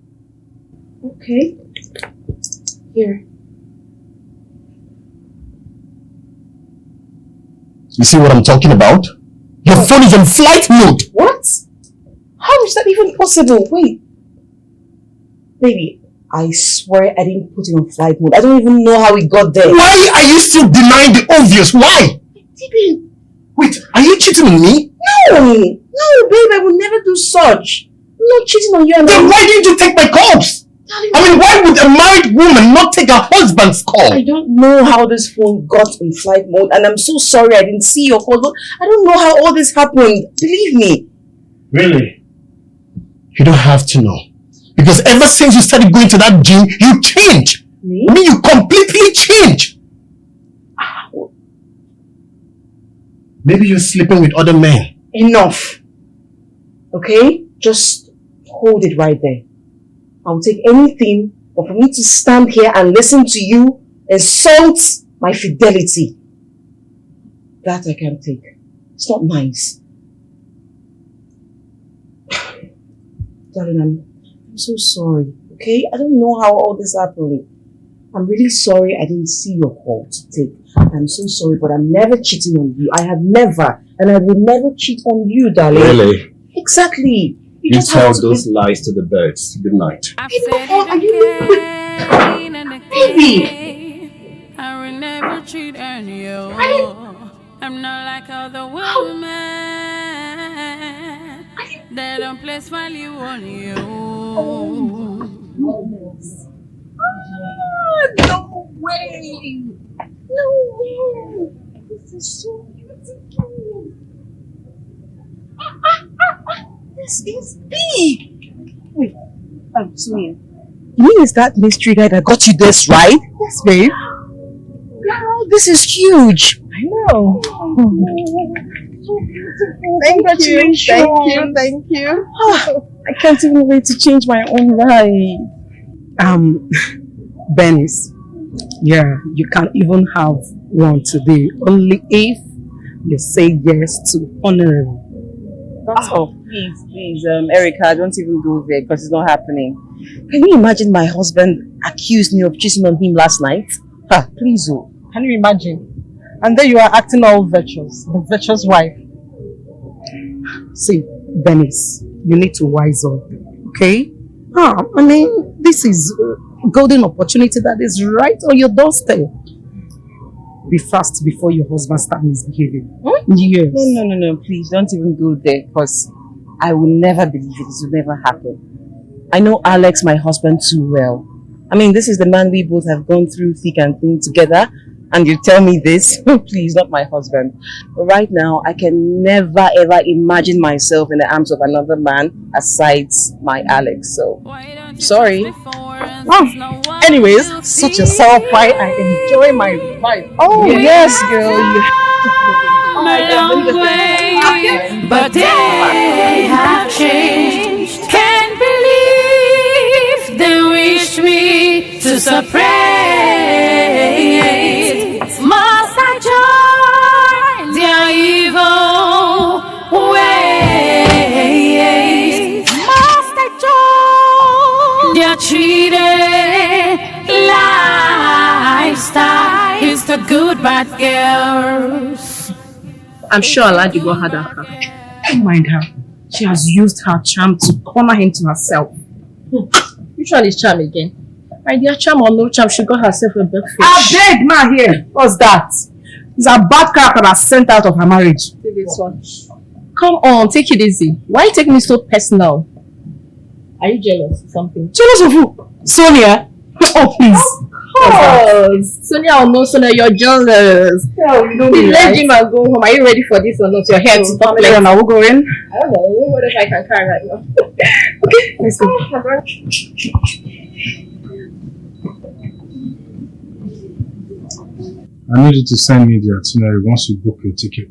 Okay. Here. You see what I'm talking about? Your phone is on flight mode! What? How is that even possible? Wait. Baby, I swear I didn't put it on flight mode. I don't even know how it got there. Why are you still denying the obvious? Why? Wait, are you cheating on me? No, babe, I would never do such. I'm not cheating on you. Then why didn't you take my calls? I mean, why would a married woman not take her husband's call? I don't know how this phone got in flight mode, and I'm so sorry I didn't see your call. But I don't know how all this happened. Believe me. Really? You don't have to know. Because ever since you started going to that gym, you changed. Me? I mean, you completely changed. Maybe you're sleeping with other men. Enough. Okay? Just hold it right there. I'll take anything, but for me to stand here and listen to you insult my fidelity, that I can't take. It's not nice. Darling, I'm so sorry, okay? I don't know how all this happened. I'm really sorry I didn't see your call to take. I'm so sorry, but I'm never cheating on you. I have never, and I will never cheat on you, darling. Really? Exactly. You tell those lies to the birds. Good night. Are you baby? I will never cheat on you. I'm not like other women that don't place value on you. No way! No This is so beautiful. This is big. Wait, Sonia. You mean it's that mystery guy that got you this, right? Yes, babe. Wow, this is huge. I know. Thank you. I can't even wait to change my own ride. Bernice, yeah, you can't even have one today, only if you say yes to honorable. That's all. Please, Erica, don't even go there because it's not happening. Can you imagine my husband accused me of cheating on him last night? Please, oh. Can you imagine? And then you are acting all virtuous, the virtuous wife. See, Bernice, you need to wise up, okay? I mean, this is a golden opportunity that is right on your doorstep. Be fast before your husband starts misbehaving. Yes. No, please don't even go there because I will never believe it. It will never happen. I know Alex, my husband, too well. I mean, this is the man we both have gone through thick and thin together, and you tell me this? Please, not my husband. But right now, I can never ever imagine myself in the arms of another man aside my Alex. So, sorry. Anyways, suit yourself while I enjoy my life. Oh, yes, girl. But they have changed. Can't believe they wish me to separate. Must I join their evil ways? Must I join their cheated lifestyle? It's the good bad girls. I'm sure Alhaji got her that car. Don't mind her. She has used her charm to corner him to herself. Which one is charm again? My dear, charm or no charm, she got herself a big fish. I beg, ma, here. What's that? It's a bad character that sent out of her marriage. Take this one. Come on, take it easy. Why you taking me so personal? Are you jealous or something? Jealous of who? Sonia? Oh, please. Oh, Sonia or no Sonia, you're jealous. No, you don't let him and go home. Are you ready for this or not? Your hair to talk later. Now we'll go in. I don't know. What if I can carry right now? Okay, let's go. I need you to send me the itinerary once you book your ticket.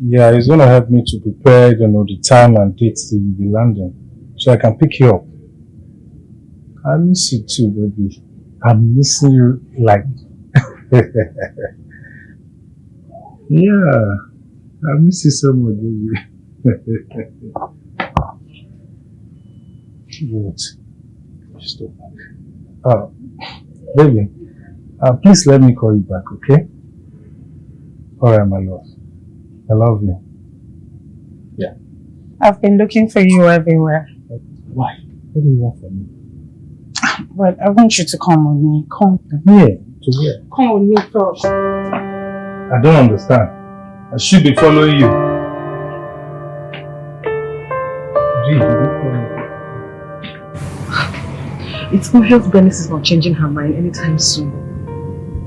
Yeah, it's going to help me to prepare, the time and dates that you'll be landing, so I can pick you up. I miss you too, baby. I'm missing you like... Yeah, I miss you so much, baby. What? Stop. Baby, please let me call you back, okay? Alright, my love. I love you. Yeah. I've been looking for you everywhere. Why? What do you want from me? But I want you to come with me. Come. Where? To where? Come with me first. I don't understand. I should be following you. Gee, don't follow me. It's obvious Bernice is not changing her mind anytime soon.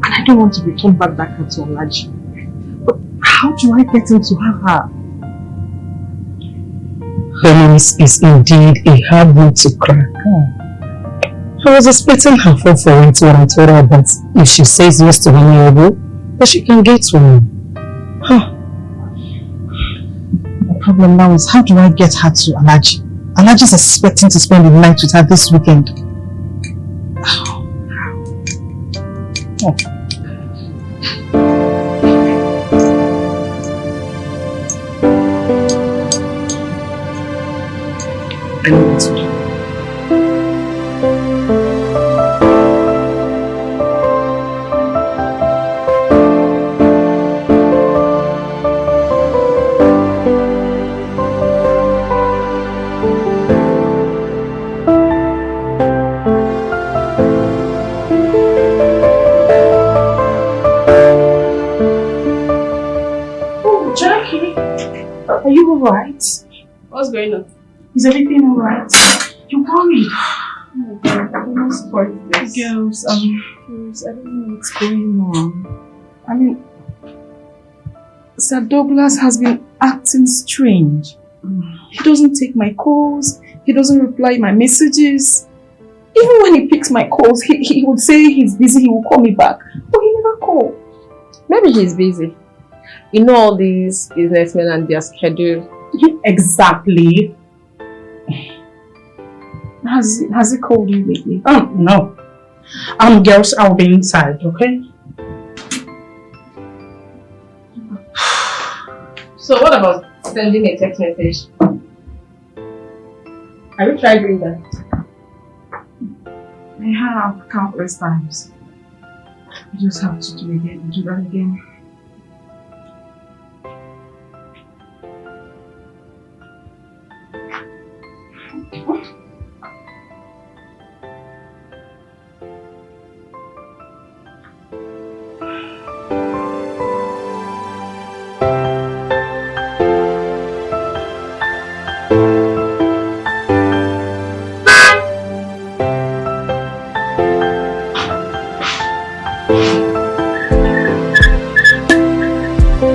And I don't want to return back that car to Alhaji. But how do I get him to have her? Bernice is indeed a hard nut to crack. I was expecting her fall for it when I told her that if she says yes to Honorable, that she can get one. The problem now is, how do I get her to Alhaji? Alhaji is expecting to spend the night with her this weekend. I know what to do. Are you alright? What's going on? Is everything alright? You're worried. Oh God, I don't support this. Girls, I don't know what's going on. I mean, Sir Douglas has been acting strange. He doesn't take my calls. He doesn't reply my messages. Even when he picks my calls, he would say he's busy, he will call me back. But he never called. Maybe he's busy. You know all these businessmen and their schedule. Exactly. Has he called you lately? Oh, no. Girls, I'll be inside, okay? So what about sending a text message? Have you tried doing that? I have countless times. I just have to do that again.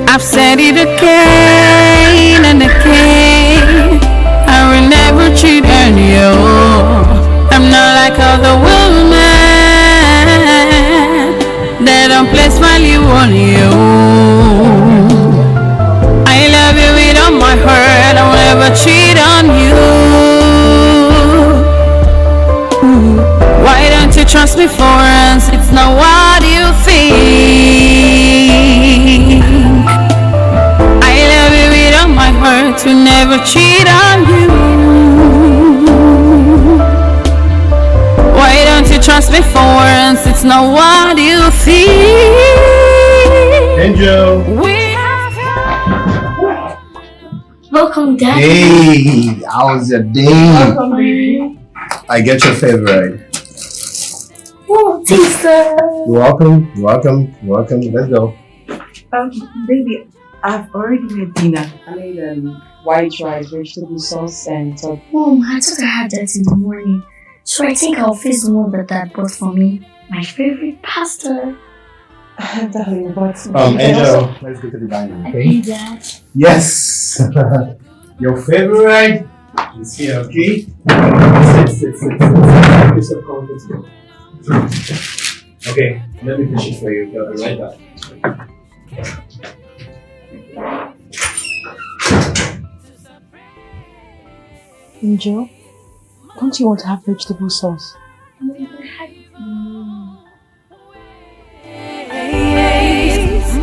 I've said it again and again, I will never cheat on you. I'm not like other women that don't place value on you. I love you with all my heart, I will never cheat on you. Why don't you trust me for once? It's not what you think. My heart to never cheat on you. Why don't you trust me for once? It's not what you think. Angel. Welcome, Dad. Hey, how's your day? Welcome, baby. I get your favorite. Oh, sister. You're welcome. You're welcome. You're welcome. Let's go. Baby, I've already made dinner. I made white rice, vegetable sauce, and top. Mom, I thought I had that in the morning. So I think I'll face the one that Dad bought for me. My favorite pasta. Darling, but... Angel, let's go to the dining room, okay? Hey, Dad. Yes! Your favorite is here, okay? Sit. Have yourself comfortable. Okay, let me finish it for you. I'll be right back. Angel, don't you want to have vegetable sauce?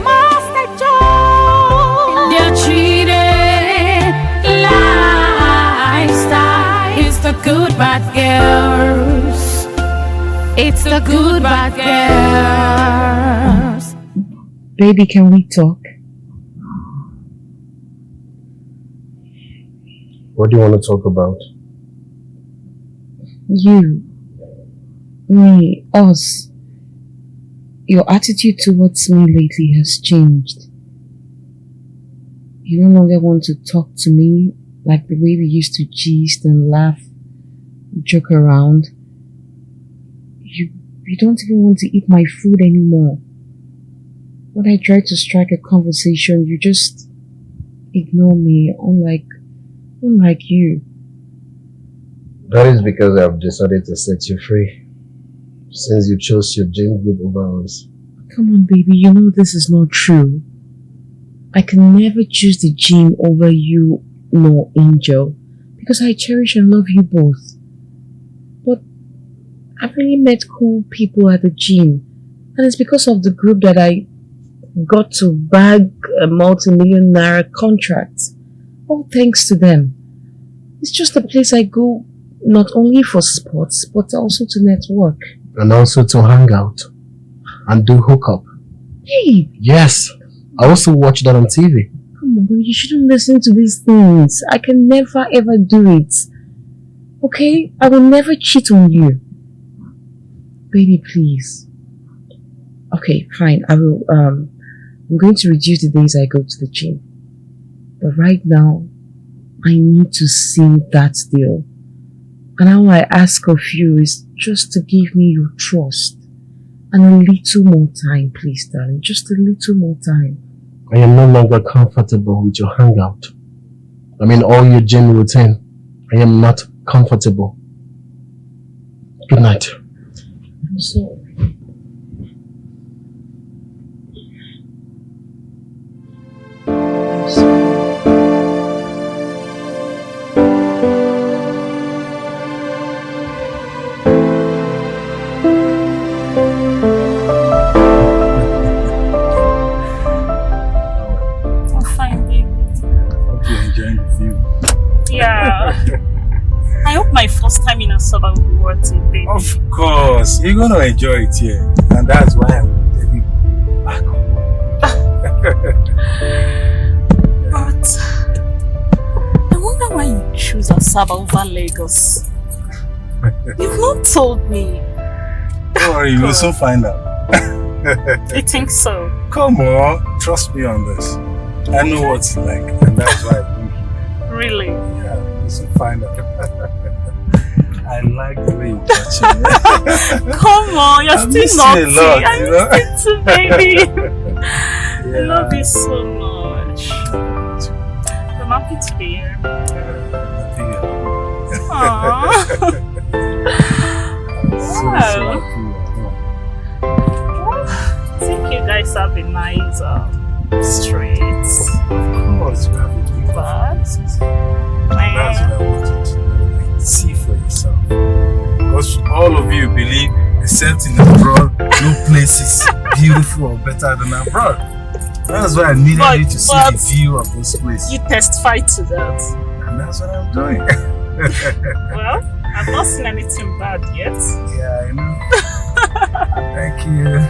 Master Joe, they're cheating lifestyle. It's the good bad girls. It's the good bad girls. Baby, can we talk? What do you want to talk about? You, me, us. Your attitude towards me lately has changed. You no longer want to talk to me like the way we used to gist and laugh, joke around. You don't even want to eat my food anymore. When I try to strike a conversation, you just ignore me, unlike you. That is because I have decided to set you free. Since you chose your gym group over us. Come on, baby, you know this is not true. I can never choose the gym over you nor Angel because I cherish and love you both. But I've really met cool people at the gym, and it's because of the group that I got to bag a multi-million naira contract. All thanks to them. It's just a place I go not only for sports, but also to network. And also to hang out. And do hookup. Hey! Yes! I also watch that on TV. Come on, you shouldn't listen to these things. I can never ever do it. Okay? I will never cheat on you. Baby, please. Okay, fine. I'm going to reduce the days I go to the gym. But right now, I need to seal that deal. And all I ask of you is just to give me your trust. And a little more time, please, darling. Just a little more time. I am no longer comfortable with your hangout. I mean, all your gym routine. I am not comfortable. Good night. I'm sorry. I'm sorry. Yeah. I hope my first time in Asaba will be worth it, baby. Of course, you're gonna enjoy it here, and that's why I'm taking you back home. But I wonder why you choose Asaba over Lagos. You've not told me. Don't worry, you will soon find out. You think so? Come on, trust me on this. I know what it's like, and that's why I think you. Really? Yeah, you'll soon find out. I like the way you touch it. Come on, you're still naughty. I'm still too, baby. Yeah. I love you so much. I'm happy to be here. Aww. Wow. I think you guys have a nice streets. Of course, you have a beautiful places. That's what I want you to know. See for yourself. Because all of you believe, except in abroad, no place is beautiful or better than abroad. That's why I needed you to see the view of this place. You testify to that. And that's what I'm doing. Well, I've not seen anything bad yet. Yeah, I know. Thank you.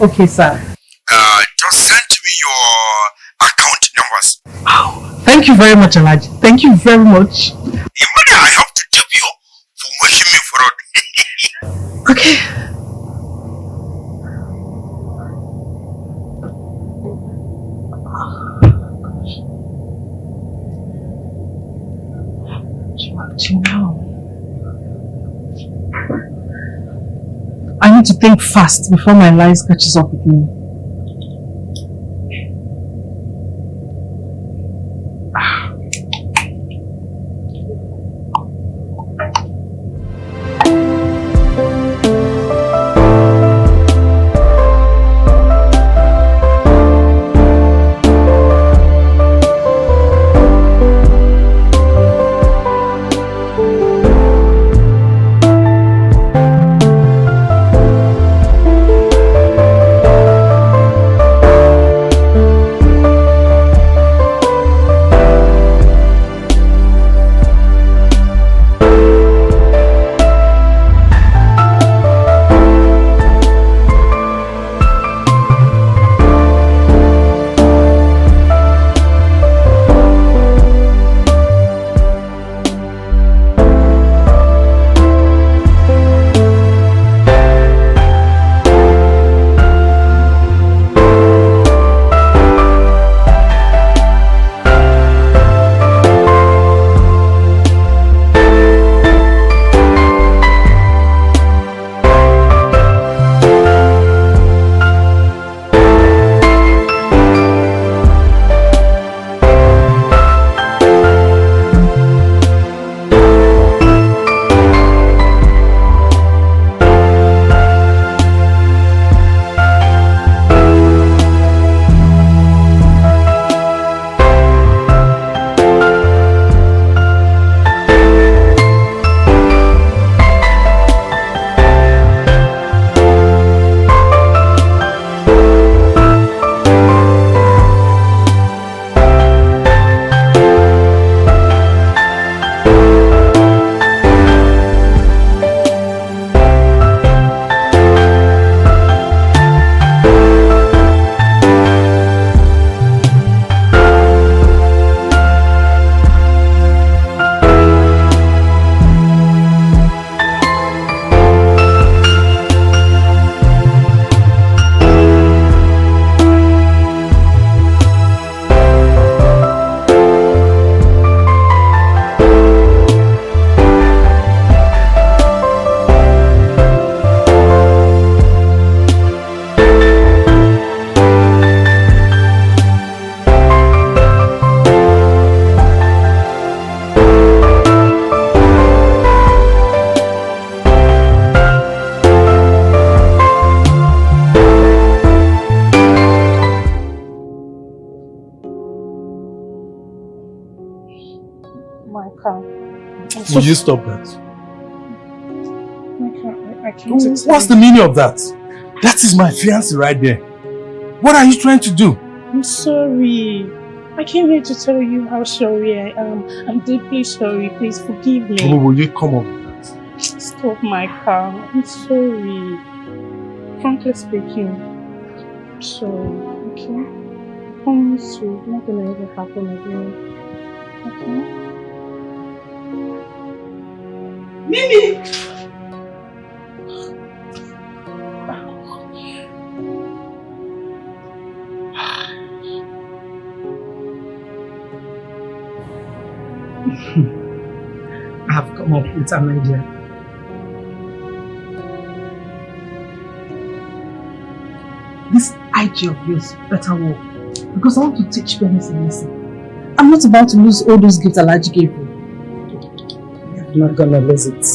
Okay, sir. Just send me your account numbers. Oh, thank you very much, Alhaji. Thank you very much. Imagine I have to tip you for wishing me fraud. Okay. I need to think fast before my lies catches up with me. Will you stop that? I can't. What's the meaning of that? That is my fiancé right there. What are you trying to do? I'm sorry. I came here to tell you how sorry I am. I'm deeply sorry. Please forgive me. Oh, will you come up with that? Stop, Michael. I'm sorry. Frankly speaking, I'm sorry. Okay? I promise you, it's not gonna ever happen again. Okay? Mimi! I have come up with an idea. This IG of yours better work because I want to teach Penny a lesson. I'm not about to lose all those gifts Alhaji gave me. I'm not gonna lose it.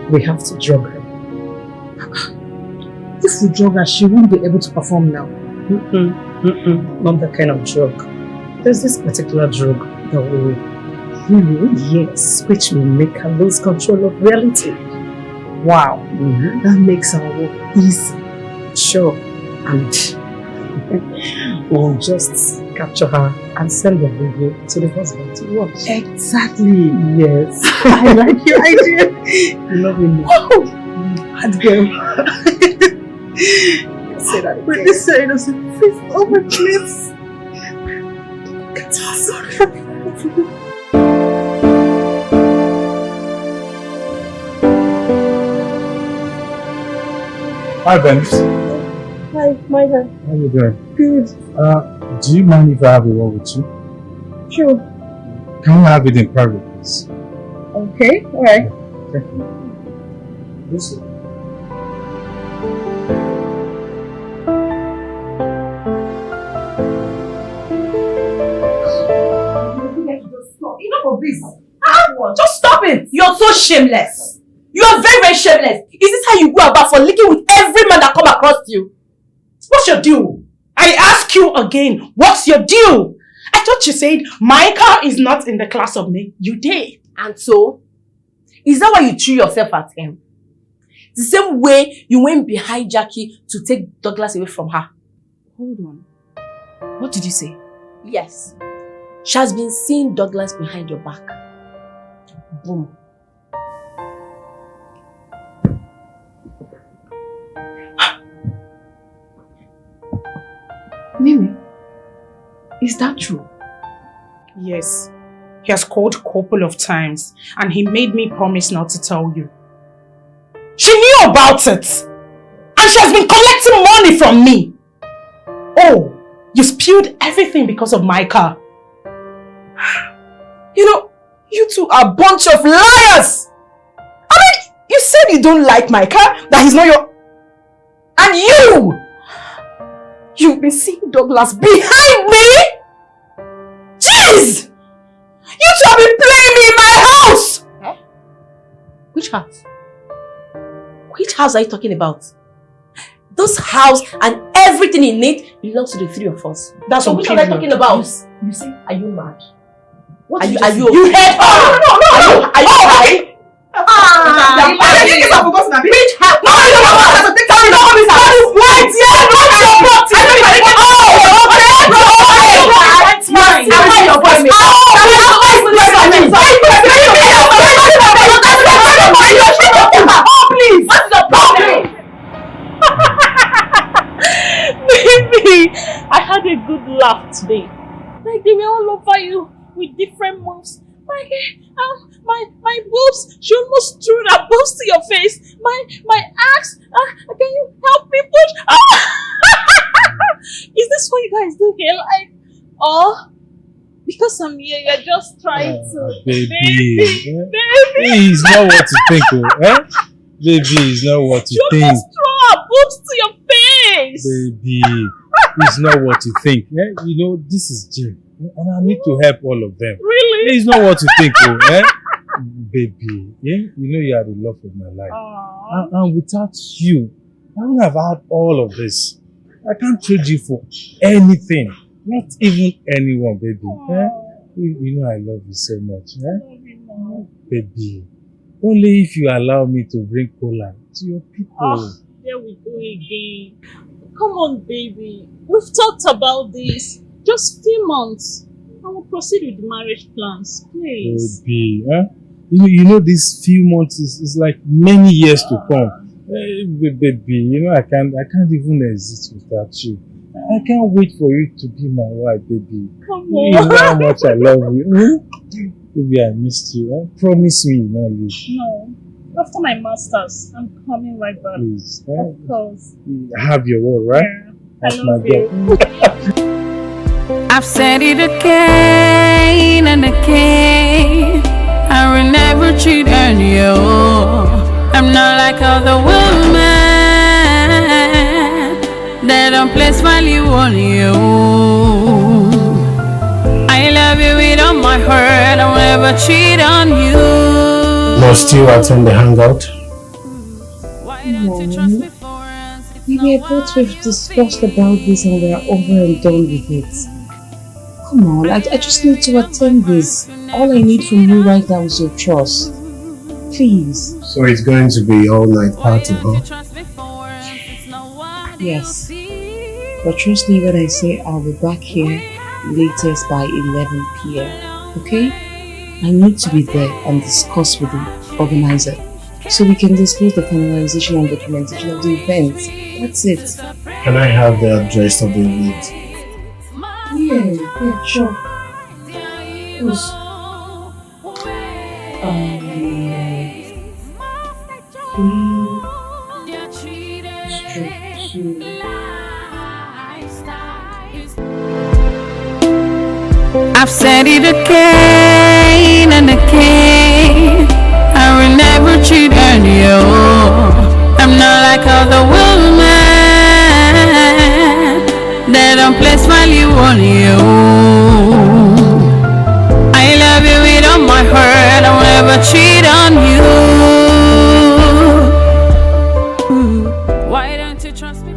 We have to drug her. If we drug her, she won't be able to perform now. Not that kind of drug. There's this particular drug that will yes, which will make her lose control of reality. Wow, that makes our work easy, sure, and we'll just capture her and send the video to the husband to watch. Exactly. Yes. I like your idea. You love me. Wow. Bad girl. say that again. Please say innocent. Please, oh my, please. I'm sorry. Hi, Benz. Hi, my turn. How you doing? Good. Do you mind if I have a word with you? Sure. Can we have it in private, please? Okay, alright. Thank you. This way. Enough of this. Just stop it. You're so shameless. You are very, very shameless. Is this how you go about for licking with every man that come across you? What's your deal? I ask you again, what's your deal? I thought you said Michael is not in the class of me. You did. And so? Is that why you threw yourself at him? The same way you went behind Jackie to take Douglas away from her. Hold on. What did you say? Yes. She has been seeing Douglas behind your back. Boom. Mimi, is that true? Yes. He has called a couple of times and he made me promise not to tell you. She knew about it! And she has been collecting money from me! Oh, you spilled everything because of Micah. You know, you two are a bunch of liars! I mean, you said you don't like Micah, that he's not your... And you! You've been seeing Douglas behind me? Jeez! You two have been playing me in my house! Huh? Which house? Which house are you talking about? This house and everything in it belongs to the three of us. That's so which one are you talking about? You say, are you mad? What are you okay? You heard her! No! Are you high? Which house? Wait, yeah, not your property! That's mine! Please! What's the problem? Baby, I had a good laugh today. Like they were all over you with different moves. My boobs, she almost threw her boobs to your face. My axe, can you help me push? Is this what you guys do here? Like, oh, because I'm here, you're just trying to. Baby. It's not what you think, eh? Baby, it's not what you think. You almost throw her boobs to your face. Baby, it's not what you think. Eh? You know, this is Jim. And I need to help all of them. Really? It's not what you think, eh? Baby, yeah? You know you are the love of my life. And without you, I wouldn't have had all of this. I can't trade you for anything. Not even anyone, baby. Eh? You know I love you so much. Eh? Baby, only if you allow me to bring cola to your people. There we go again. Come on, baby. We've talked about this. Just few months. I will proceed with the marriage plans, please. Baby, eh? You know these few months is like many years to come. Baby, you know I can't even exist without you. I can't wait for you to be my wife, baby. Come on. You know how much I love you. Baby, I missed you. Eh? Promise me you won't leave. No. After my masters, I'm coming right back. Please. Eh? Of course. Have your word, right? Yeah. That's I love my girl. I've said it again and again. I will never cheat on you. I'm not like other women that don't place value on you. I love you with all my heart. I will never cheat on you. Must you attend the hangout? No. Maybe I thought we've discussed about this and we're over and done with it. Come on, I just need to attend this. All I need from you right now is your trust. Please. So it's going to be all-night party, huh? Yes. But trust me when I say I'll be back here latest by 11 p.m. Okay? I need to be there and discuss with the organizer so we can discuss the finalization and documentation of the event. That's it. Can I have the address of the event? Yeah, sure. Who's? I've said it again and again, I will never cheat on you. I'm not like other women that don't place value on you. I love you with all my heart, I'll never cheat on you. Why don't you trust me?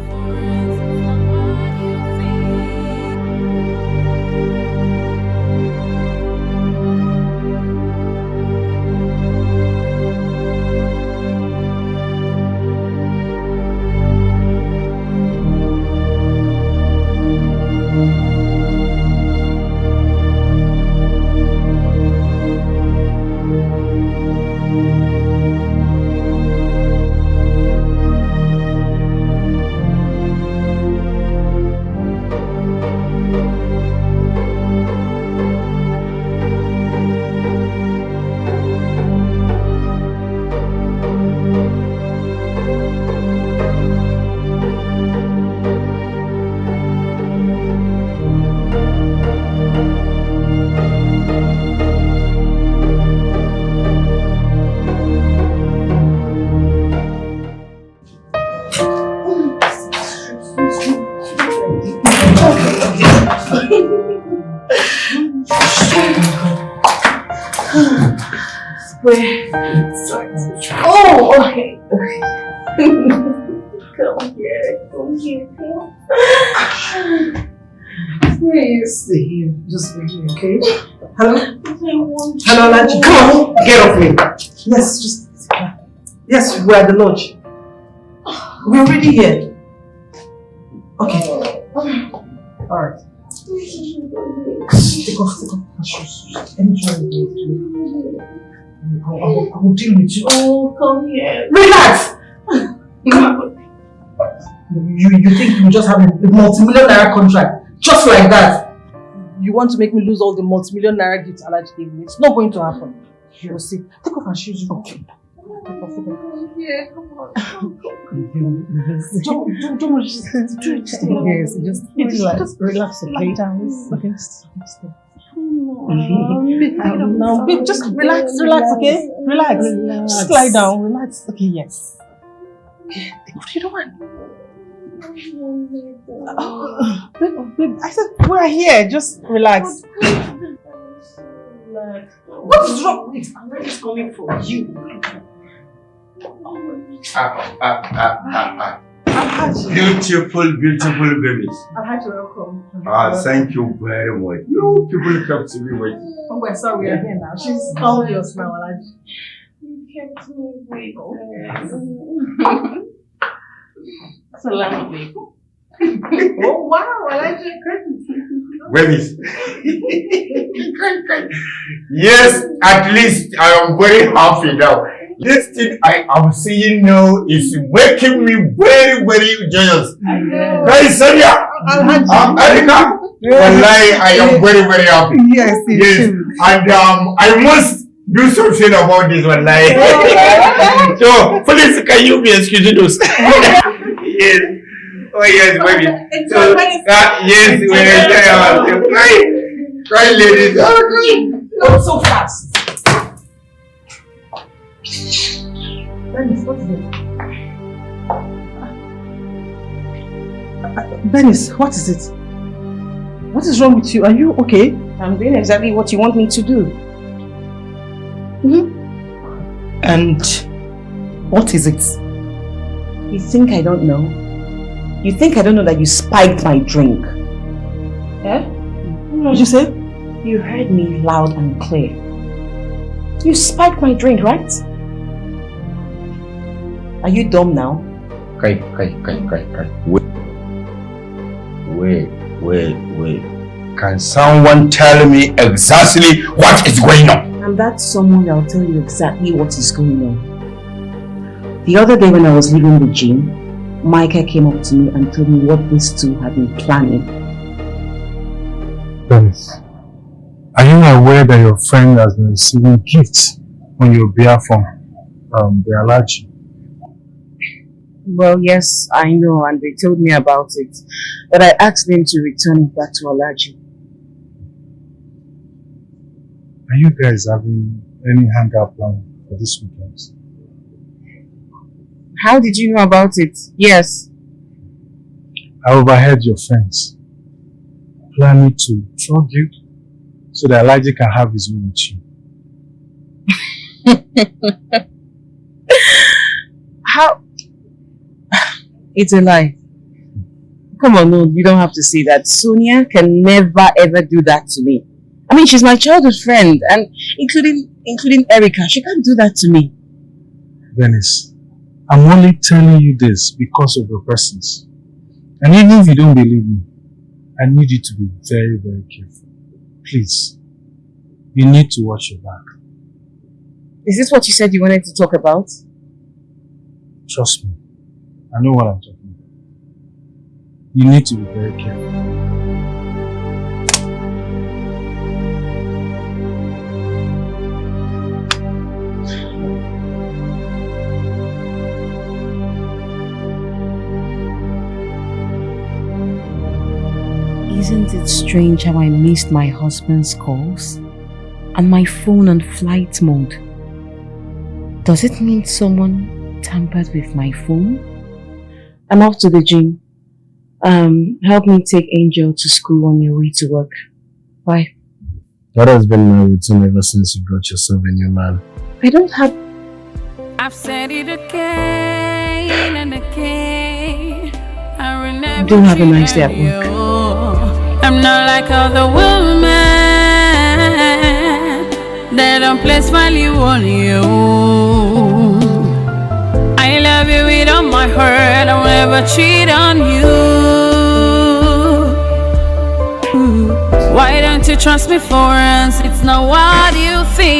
Oh, okay. Come here, come. Please stay here. Just stay here, okay? Hello? Hello, Lanchi. Come on, get off me. Yes, just. Yes, we're at the lodge. We're already here. Okay. Alright. Take off your shoes. Enjoy the day. I will deal with you. Oh, come here. Relax! You think you just have a multi-million naira contract? Just like that? You want to make me lose all the multi-million naira gifts Alaji gave me? It's not going to happen. You will see. Take off your shoes. Okay. Yeah, come on. Don't worry. Just relax, okay? Okay. Now, babe, just relax, okay? Relax. Just lie down, relax. Okay, yes. Okay, what do you want? Oh, babe, I said we're here. Just relax. What is wrong? I'm ready coming for you. Beautiful babies. I've had to welcome. Thank you very much. You people kept me waiting. Oh, we're sorry, we are here now. She's all yours now, Alaji. You kept me waiting. So lovely. Oh, wow, Alaji. Babies. Yes, at least I am very happy now. This thing I am seeing now is making me very, very joyous. Hey, Sonia! Erika! Wallahi, I am very, very happy. Yes, yes. And I must do something about this one. So, please, can you be excusing us? Yes. Oh, yes, baby. So, yes, we are cry, ladies. Not so fast. Benis, what is it? Benis, what is it? What is wrong with you? Are you okay? I'm doing exactly what you want me to do. And what is it? You think I don't know? You think I don't know that you spiked my drink? Eh? What did you say? You heard me loud and clear. You spiked my drink, right? Are you dumb now? Wait. Can someone tell me exactly what is going on? I'm that someone that will tell you exactly what is going on. The other day when I was leaving the gym, Michael came up to me and told me what these two had been planning. Dennis, are you aware that your friend has been receiving gifts on your behalf from the allergy? Well, yes, I know, and they told me about it. But I asked them to return it back to Alaji. Are you guys having any hangout plan for this weekend? How did you know about it? Yes. I overheard your friends planning to drug you so that Elijah can have his way with you. How? It's a lie. Come on, no, you don't have to say that. Sonia can never ever do that to me. I mean, she's my childhood friend, and including Erica. She can't do that to me. Dennis, I'm only telling you this because of your presence. And even if you don't believe me, I need you to be very, very careful. Please, you need to watch your back. Is this what you said you wanted to talk about? Trust me, I know what I'm talking about. You need to be very careful. Isn't it strange how I missed my husband's calls and my phone on flight mode? Does it mean someone tampered with my phone? I'm off to the gym. Help me take Angel to school on your way to work. Bye. That has been my routine ever since you got yourself a new man. I don't have... I've said it again and again. I will never Don't have a nice day at work. I'm not like other women. They don't place value on you. I love you with all my heart. I'll never cheat on you. Why don't you trust me for once? It's not what you think.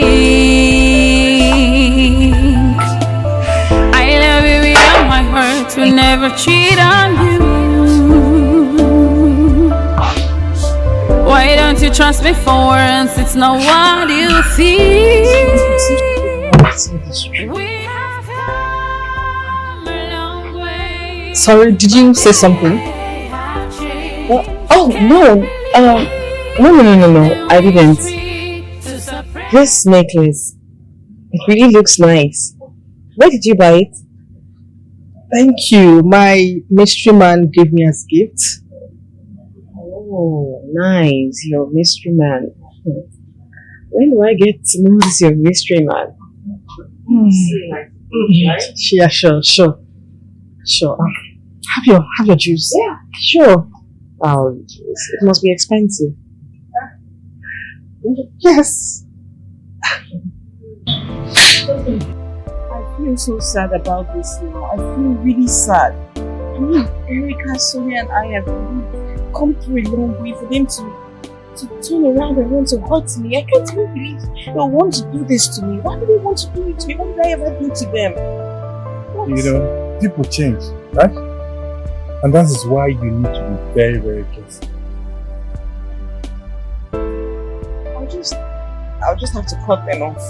I love you with all my heart. Will never cheat on you. Why don't you trust me for once? It's not what you think. Sorry, did you say something? Oh, no. No. I didn't. This necklace, it really looks nice. Where did you buy it? Thank you. My mystery man gave me as gift. Oh, nice. Your mystery man. When do I get to know this your mystery man? Yeah, sure. Have your juice. Yeah, sure. Oh, it must be expensive. Yes. I feel so sad about this now. I feel really sad. I mean, Erica, Sonia, and I have really come through a long way for them to turn around and want to hurt me. I can't even believe they want to do this to me. Why do they want to do it to me? What did I ever do to them? What? You know, people change, right? And that is why you need to be very, very careful. I'll just have to cut them off.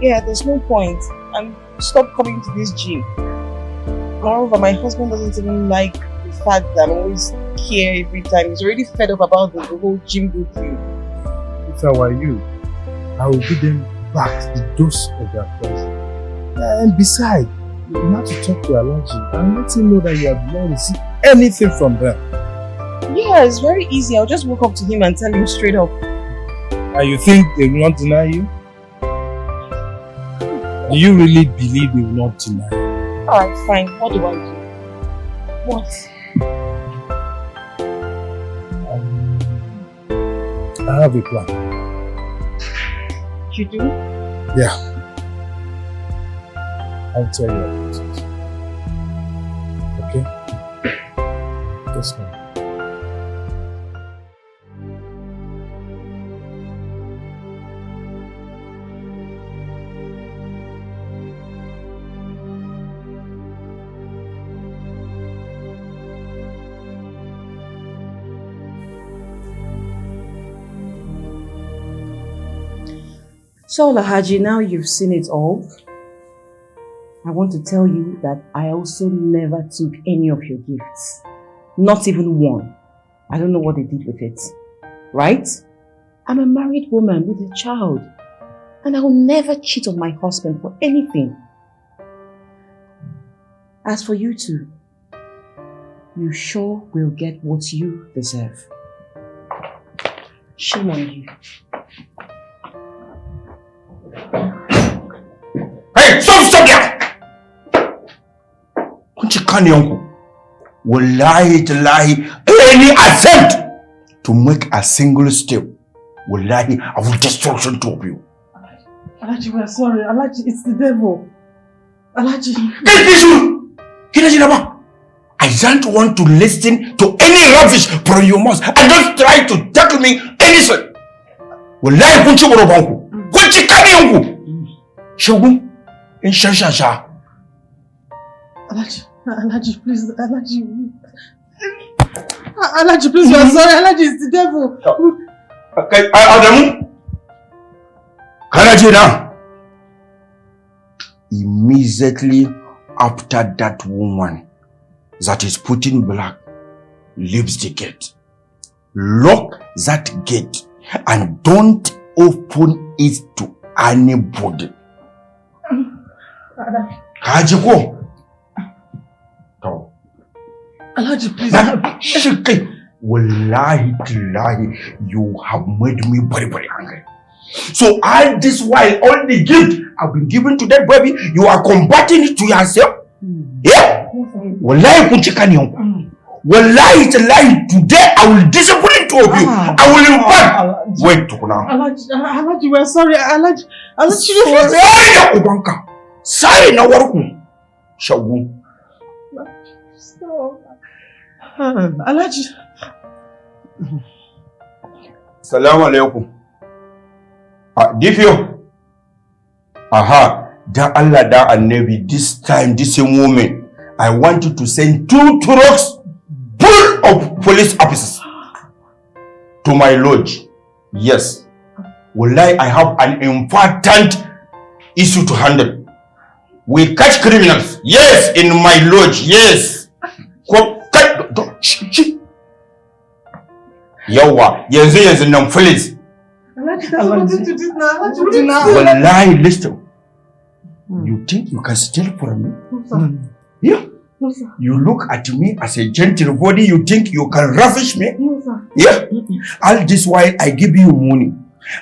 Yeah, there's no point. And stop coming to this gym. Moreover, my husband doesn't even like the fact that I'm always here every time. He's already fed up about the whole gym group thing. If I were you, I would give them back the dose of their poison. And besides, you have to talk to Allergy and let him know that you have not received anything from them. Yeah, it's very easy. I'll just walk up to him and tell him straight up. And you think they will not deny you? Do you really believe they will not deny you? Alright, fine. What do I do? What? I have a plan. You do? Yeah. I'll tell you about it. Okay? Let's go. So Alhaji, now you've seen it all. I want to tell you that I also never took any of your gifts. Not even one. I don't know what they did with it. Right? I'm a married woman with a child. And I will never cheat on my husband for anything. As for you two, you sure will get what you deserve. Shame on you. Hey, stop there! Don't you can't, uncle? Wallahi tallahi, any attempt to make a single step, wallahi, I will destruction two of you. Alhaji, we are sorry. Alhaji, it's the devil. Alhaji. I don't want to listen to any rubbish from your mouth. And don't try to tackle me anything. Wallahi, kunchi borobanku. Kunchi kaniyanku. Shogun, in sha. Alhaji, please. Alhaji, please, we are sorry. Alhaji, it's the devil. Okay, Adamu. Kanajina. Immediately after that woman that is putting black leaves the gate, lock that gate and don't open it to anybody. Kajiko. Alhaji, please. Wallahi, you have made me very, very angry. So all this while, all the gift I've been given to that baby, you are combating it to yourself? Yeah? Wallahi, kunchikani yangu. Wallahi, today I will discipline two of you. I will impart. Wait, Tukuna. Alhaji, we are sorry. Alhaji, sorry, Ubanka. Sorry, na waruku. Shagun. Alhaji. Salamu alaikum. Difio. Aha. Da Allah da Annabi, this time, this moment, I want you to send 2 trucks full of police officers to my lodge. Yes. Wallahi, I have an important issue to handle. We catch criminals. Yes, in my lodge. Yes. Yawa, yanzu nan police. Wallahi, listen. You think you can steal from me? No, sir. Yeah. No, sir. You look at me as a gentle body, you think you can ravish me? No, sir. Yeah. All this while I give you money,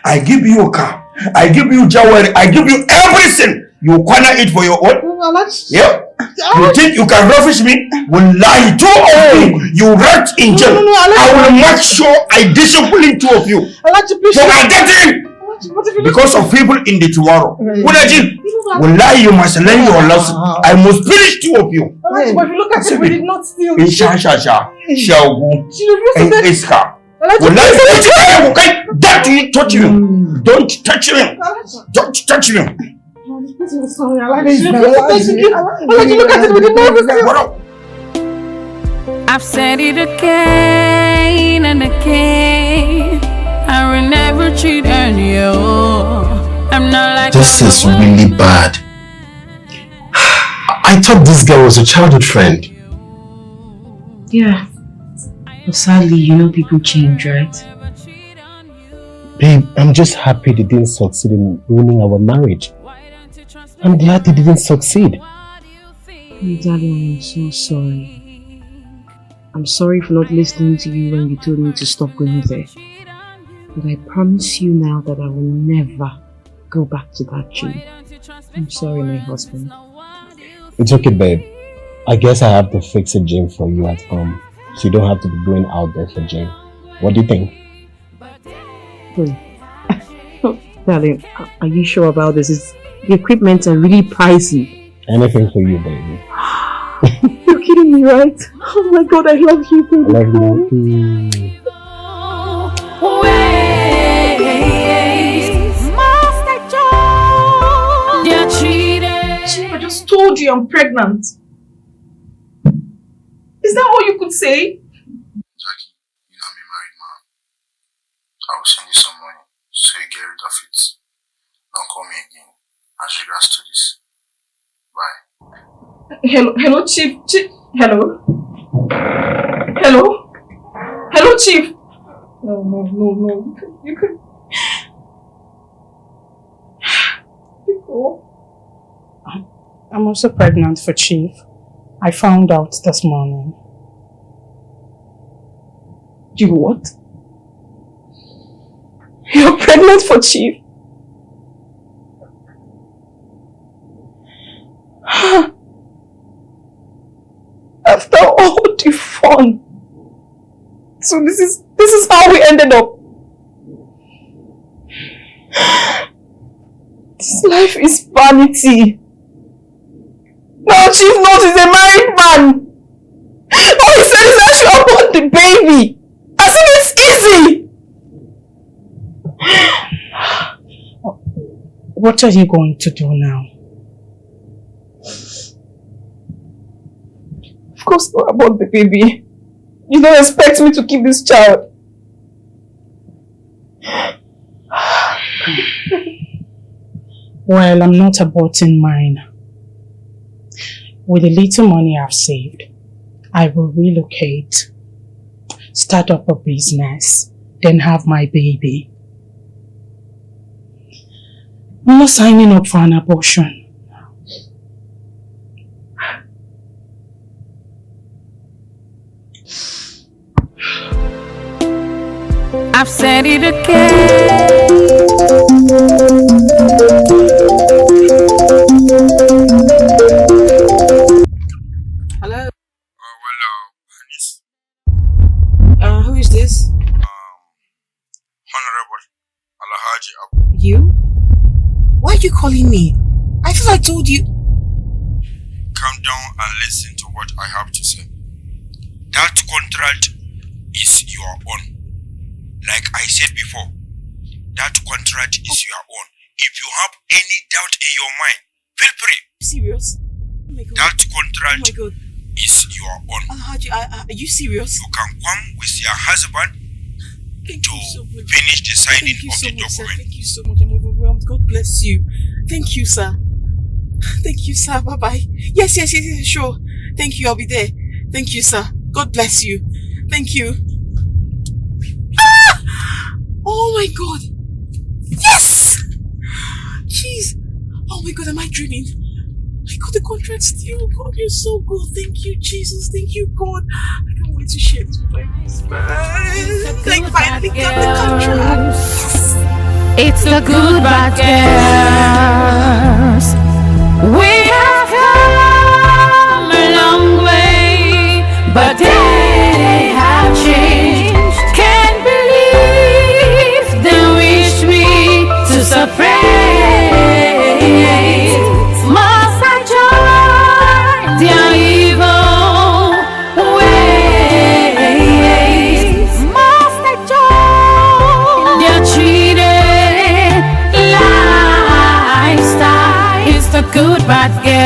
I give you a car, I give you jewelry, I give you everything. You corner it for your own? Yeah. You think you can ravish me? Wallahi, 2 of you rot in jail. I will make sure I discipline 2 of you. For identity. Because of people in the tomorrow. Wallahi, you must learn your lesson. I must finish 2 of you. But if you look at it, we did not steal. In Shagu, and Iska. Wallahi, don't touch me. Don't touch me. Don't touch me. Sorry, Alhaji, look at it, we did not steal. I've said it again and again. I will never cheat on you. I'm not like this is really bad. I thought this girl was a childhood friend. Yeah. But sadly, you know people change, right? Babe, I'm just happy they didn't succeed in ruining our marriage. I'm glad they didn't succeed. Hey, darling, I'm so sorry. I'm sorry for not listening to you when you told me to stop going there. But I promise you now that I will never go back to that gym. I'm sorry, my husband. It's okay, babe. I guess I have to fix a gym for you at home, so you don't have to be going out there for gym. What do you think? Wait. Darling, are you sure about this? The equipment are really pricey. Anything for you, baby. You're kidding me, right? Oh my God, I love you, baby. I love you. I just told you I'm pregnant. Is that all you could say? Jackie, you know I'm a married man. I will send you some money so you get rid of it. Don't call me again as regards to this. Bye. Hello, Chief. Hello. Hello, Chief. No. You could. I'm also pregnant for Chief. I found out this morning. You what? You're pregnant for Chief? After all the fun. So this is how we ended up. This life is vanity. Now Chief knows he's a married man. All he said is I should abort the baby. As if it's easy. What are you going to do now? Of course not abort the baby. You don't expect me to keep this child. Well, I'm not aborting mine. With the little money I've saved, I will relocate, start up a business, then have my baby. I'm not signing up for an abortion. I've said it again. Hello? Who is this? Honorable Alhaji Abu. You? Why are you calling me? I thought I told you. Calm down and listen to what I have to say. That contract is your own. Like I said before, that contract is your own. If you have any doubt in your mind, feel free. Serious? Oh my God. That contract is your own. Are you serious? You can come with your husband to finish the signing of the document. Sir. Thank you so much. I'm overwhelmed. God bless you. Thank you, sir. Thank you, sir. Bye-bye. Yes, sure. Thank you. I'll be there. Thank you, sir. God bless you. Thank you. Oh my God! Yes! Jeez! Oh my God, am I dreaming? I got the contract still. God, you're so good. Thank you, Jesus. Thank you, God. I can't wait to share this with my husband. Thank you, finally got the contract. Yes. It's the good bad girls. We have come a long way, but they have changed. Can't believe they wish me to separate. Must I join their evil ways? Must I join their cheated lifestyle? It's the good bad girl.